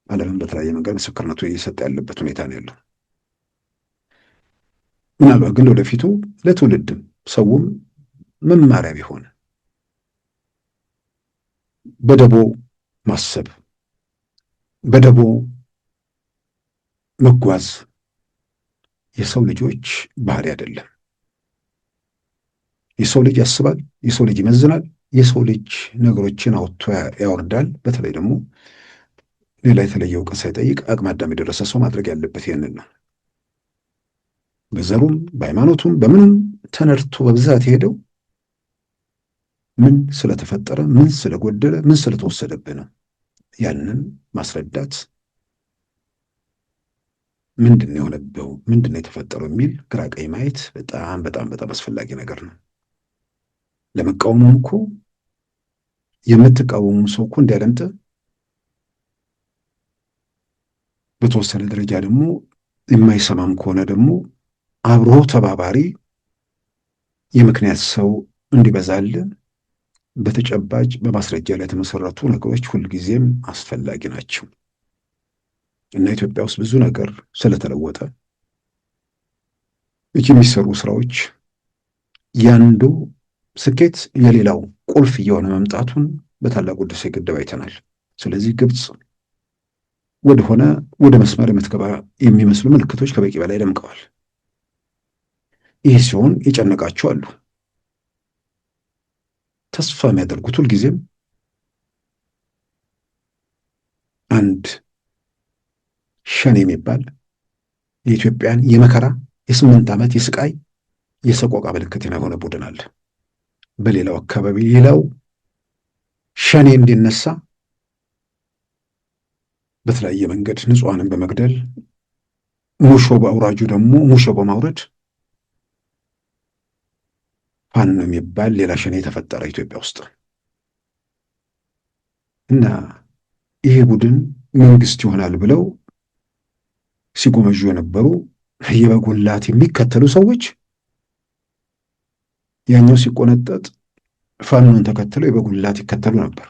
ዓለምን በተለያየ መንገድ ምስክርነቱ እየሰጠ ያለበት ሁኔታ ነው ያለው። ምናልባት ግን ወደፊቱ ለትውልድም ሰውም መማሪያ ቢሆን በደቦ ማሰብ፣ በደቦ መጓዝ የሰው ልጆች ባህሪ አይደለም። የሰው ልጅ ያስባል፣ የሰው ልጅ ይመዝናል፣ የሰው ልጅ ነገሮችን አውጥቶ ያወርዳል። በተለይ ደግሞ ሌላ የተለየ እውቀት ሳይጠይቅ አቅመ አዳም የደረሰ ሰው ማድረግ ያለበት ይህንን ነው። በዘሩም በሃይማኖቱም በምንም ተነድቶ በብዛት የሄደው ምን ስለተፈጠረ፣ ምን ስለጎደለ፣ ምን ስለተወሰደብህ ነው። ያንን ማስረዳት ምንድን ነው የሆነብው፣ ምንድን ነው የተፈጠረው የሚል ግራ ቀኝ ማየት በጣም በጣም በጣም አስፈላጊ ነገር ነው። ለመቃወሙም እኮ የምትቃወሙ ሰው እኮ እንዲያደምጥ በተወሰነ ደረጃ ደግሞ የማይሰማም ከሆነ ደግሞ አብሮ ተባባሪ የምክንያት ሰው እንዲበዛል በተጨባጭ በማስረጃ ላይ የተመሰረቱ ነገሮች ሁልጊዜም አስፈላጊ ናቸው እና ኢትዮጵያ ውስጥ ብዙ ነገር ስለተለወጠ የሚሰሩ ስራዎች ያንዱ ስኬት የሌላው ቁልፍ እየሆነ መምጣቱን በታላቁ ህዳሴ ግድብ አይተናል። ስለዚህ ግብፅ ወደ መስመር የምትገባ የሚመስሉ ምልክቶች ከበቂ በላይ ደምቀዋል። ይህ ሲሆን የጨነቃቸው አሉ። ተስፋ የሚያደርጉት ሁልጊዜም አንድ ሸኔ የሚባል የኢትዮጵያን የመከራ የ8 ዓመት የስቃይ የሰቆቃ ምልክት የሆነ ቡድን አለ። በሌላው አካባቢ ሌላው ሸኔ እንዲነሳ በተለያየ መንገድ ንጹሐንን በመግደል ሙሾ በአውራጁ ደግሞ ሙሾ በማውረድ ፋኖ የሚባል ሌላ ሸኔ የተፈጠረ ኢትዮጵያ ውስጥ እና ይሄ ቡድን መንግስት ይሆናል ብለው ሲጎመዡ የነበሩ የበጉላት የሚከተሉ ሰዎች ያኛው ሲቆነጠጥ ፋኖን ተከትለው የበጉላት ይከተሉ ነበር።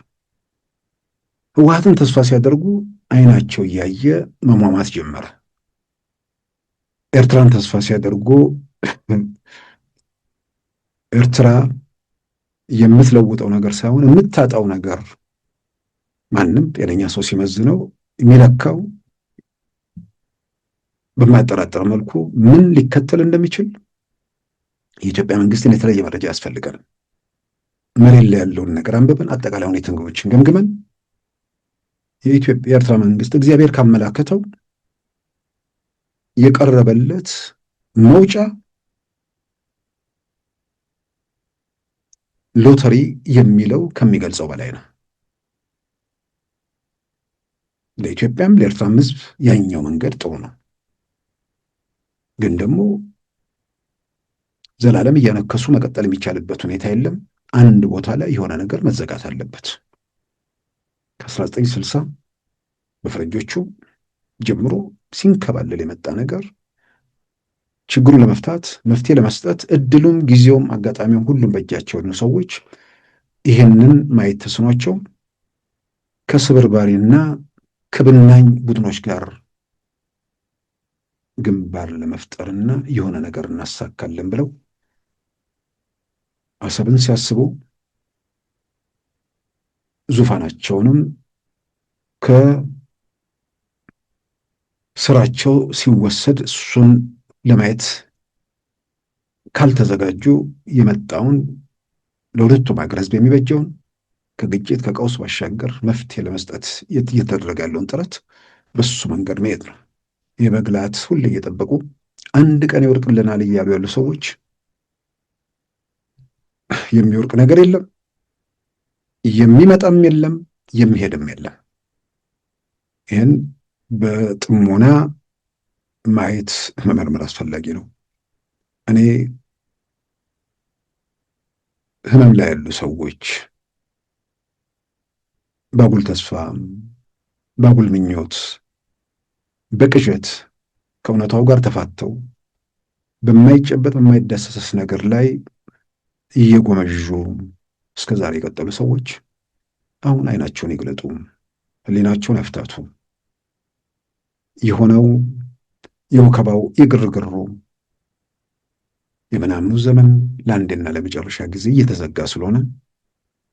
ህወሓትን ተስፋ ሲያደርጉ አይናቸው እያየ መሟማት ጀመረ። ኤርትራን ተስፋ ሲያደርጉ ኤርትራ የምትለውጠው ነገር ሳይሆን የምታጣው ነገር ማንም ጤነኛ ሰው ሲመዝነው የሚለካው በማያጠራጥር መልኩ ምን ሊከተል እንደሚችል የኢትዮጵያ መንግስትን የተለየ መረጃ ያስፈልጋል። መሬት ላይ ያለውን ነገር አንብበን አጠቃላይ ሁኔታዎችን ገምግመን የኤርትራ መንግስት እግዚአብሔር ካመላከተው የቀረበለት መውጫ ሎተሪ የሚለው ከሚገልጸው በላይ ነው። ለኢትዮጵያም ለኤርትራም ህዝብ ያኛው መንገድ ጥሩ ነው። ግን ደግሞ ዘላለም እያነከሱ መቀጠል የሚቻልበት ሁኔታ የለም። አንድ ቦታ ላይ የሆነ ነገር መዘጋት አለበት። ከ1960 በፈረንጆቹ ጀምሮ ሲንከባለል የመጣ ነገር ችግሩን ለመፍታት መፍትሄ ለመስጠት እድሉም ጊዜውም አጋጣሚውም ሁሉም በእጃቸው ያሉ ሰዎች ይህንን ማየት ተስኗቸው ከስብርባሪና ከብናኝ ቡድኖች ጋር ግንባር ለመፍጠርና የሆነ ነገር እናሳካለን ብለው አሰብን ሲያስቡ ዙፋናቸውንም ከስራቸው ሲወሰድ እሱን ለማየት ካልተዘጋጁ የመጣውን ለሁለቱም ሀገር ህዝብ የሚበጀውን ከግጭት ከቀውስ ባሻገር መፍትሄ ለመስጠት እየተደረገ ያለውን ጥረት በሱ መንገድ መሄድ ነው። የበግላት ሁሌ እየጠበቁ አንድ ቀን ይወርቅልናል እያሉ ያሉ ሰዎች የሚወርቅ ነገር የለም፣ የሚመጣም የለም፣ የሚሄድም የለም። ይህን በጥሞና ማየት መመርመር አስፈላጊ ነው። እኔ ህመም ላይ ያሉ ሰዎች ባጉል ተስፋ፣ ባጉል ምኞት፣ በቅዠት ከእውነታው ጋር ተፋተው በማይጨበጥ በማይዳሰስ ነገር ላይ እየጎመዡ እስከ ዛሬ የቀጠሉ ሰዎች አሁን አይናቸውን ይግለጡ፣ ህሊናቸውን ያፍታቱ። የሆነው የወከባው የግርግሩ የምናምኑ ዘመን ለአንዴና ለመጨረሻ ጊዜ እየተዘጋ ስለሆነ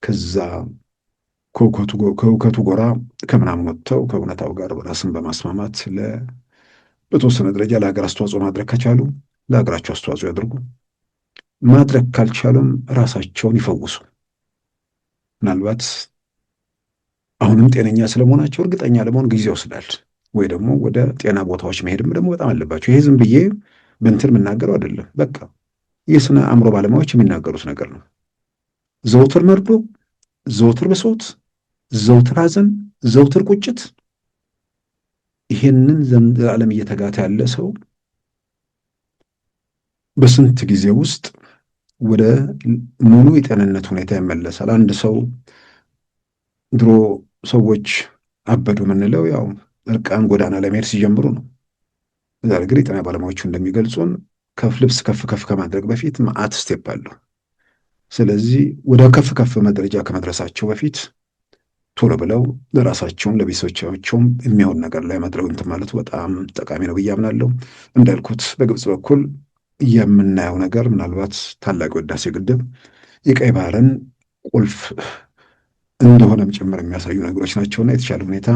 ከዛ ከእውከቱ ጎራ ከምናምን ወጥተው ከእውነታው ጋር ራስን በማስማማት በተወሰነ ደረጃ ለሀገር አስተዋጽኦ ማድረግ ከቻሉ ለሀገራቸው አስተዋጽኦ ያድርጉ። ማድረግ ካልቻሉም ራሳቸውን ይፈውሱ። ምናልባት አሁንም ጤነኛ ስለመሆናቸው እርግጠኛ ለመሆን ጊዜ ይወስዳል። ወይ ደግሞ ወደ ጤና ቦታዎች መሄድም ደግሞ በጣም አለባቸው። ይሄ ዝም ብዬ በእንትን የምናገረው አይደለም። በቃ የስነ አእምሮ ባለሙያዎች የሚናገሩት ነገር ነው። ዘውትር መርዶ፣ ዘውትር ብሶት፣ ዘውትር ሐዘን፣ ዘውትር ቁጭት፣ ይሄንን ዘላለም እየተጋተ ያለ ሰው በስንት ጊዜ ውስጥ ወደ ሙሉ የጤንነት ሁኔታ ይመለሳል? አንድ ሰው ድሮ ሰዎች አበዱ የምንለው ያው እርቃን ጎዳና ለመሄድ ሲጀምሩ ነው። ዛሬ ግን የጤና ባለሙያዎቹ እንደሚገልጹን ልብስ ከፍ ከፍ ከማድረግ በፊት መዓት ስቴፕ አለው። ስለዚህ ወደ ከፍ ከፍ መደረጃ ከመድረሳቸው በፊት ቶሎ ብለው ለራሳቸውም ለቤተሰቦቻቸውም የሚሆን ነገር ላይ ማድረግ እንትን ማለቱ በጣም ጠቃሚ ነው ብዬ አምናለሁ። እንዳልኩት በግብጽ በኩል የምናየው ነገር ምናልባት ታላቁ ህዳሴ ግድብ የቀይ ባህርን ቁልፍ እንደሆነም ጭምር የሚያሳዩ ነገሮች ናቸውና የተሻለ ሁኔታ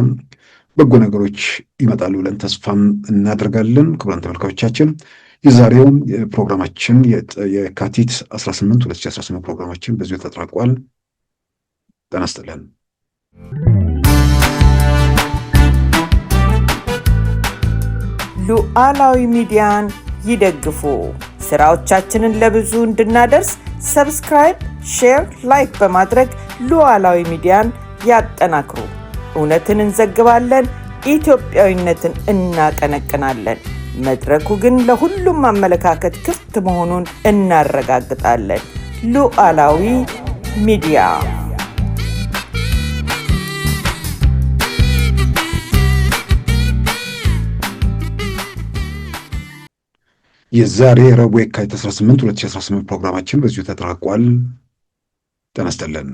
በጎ ነገሮች ይመጣሉ ብለን ተስፋም እናደርጋለን። ክቡራን ተመልካቾቻችን የዛሬውም ፕሮግራማችን የካቲት 18 2018 ፕሮግራማችን በዚሁ ተጠናቋል። ጤና ይስጥልን። ሉዓላዊ ሚዲያን ይደግፉ። ስራዎቻችንን ለብዙ እንድናደርስ ሰብስክራይብ፣ ሼር፣ ላይክ በማድረግ ሉዓላዊ ሚዲያን ያጠናክሩ። እውነትን እንዘግባለን፣ ኢትዮጵያዊነትን እናቀነቅናለን። መድረኩ ግን ለሁሉም አመለካከት ክፍት መሆኑን እናረጋግጣለን። ሉዓላዊ ሚዲያ የዛሬ ረቡዕ የካቲት 18 2018 ፕሮግራማችን በዚሁ ተጠናቋል። ጤና ይስጥልን።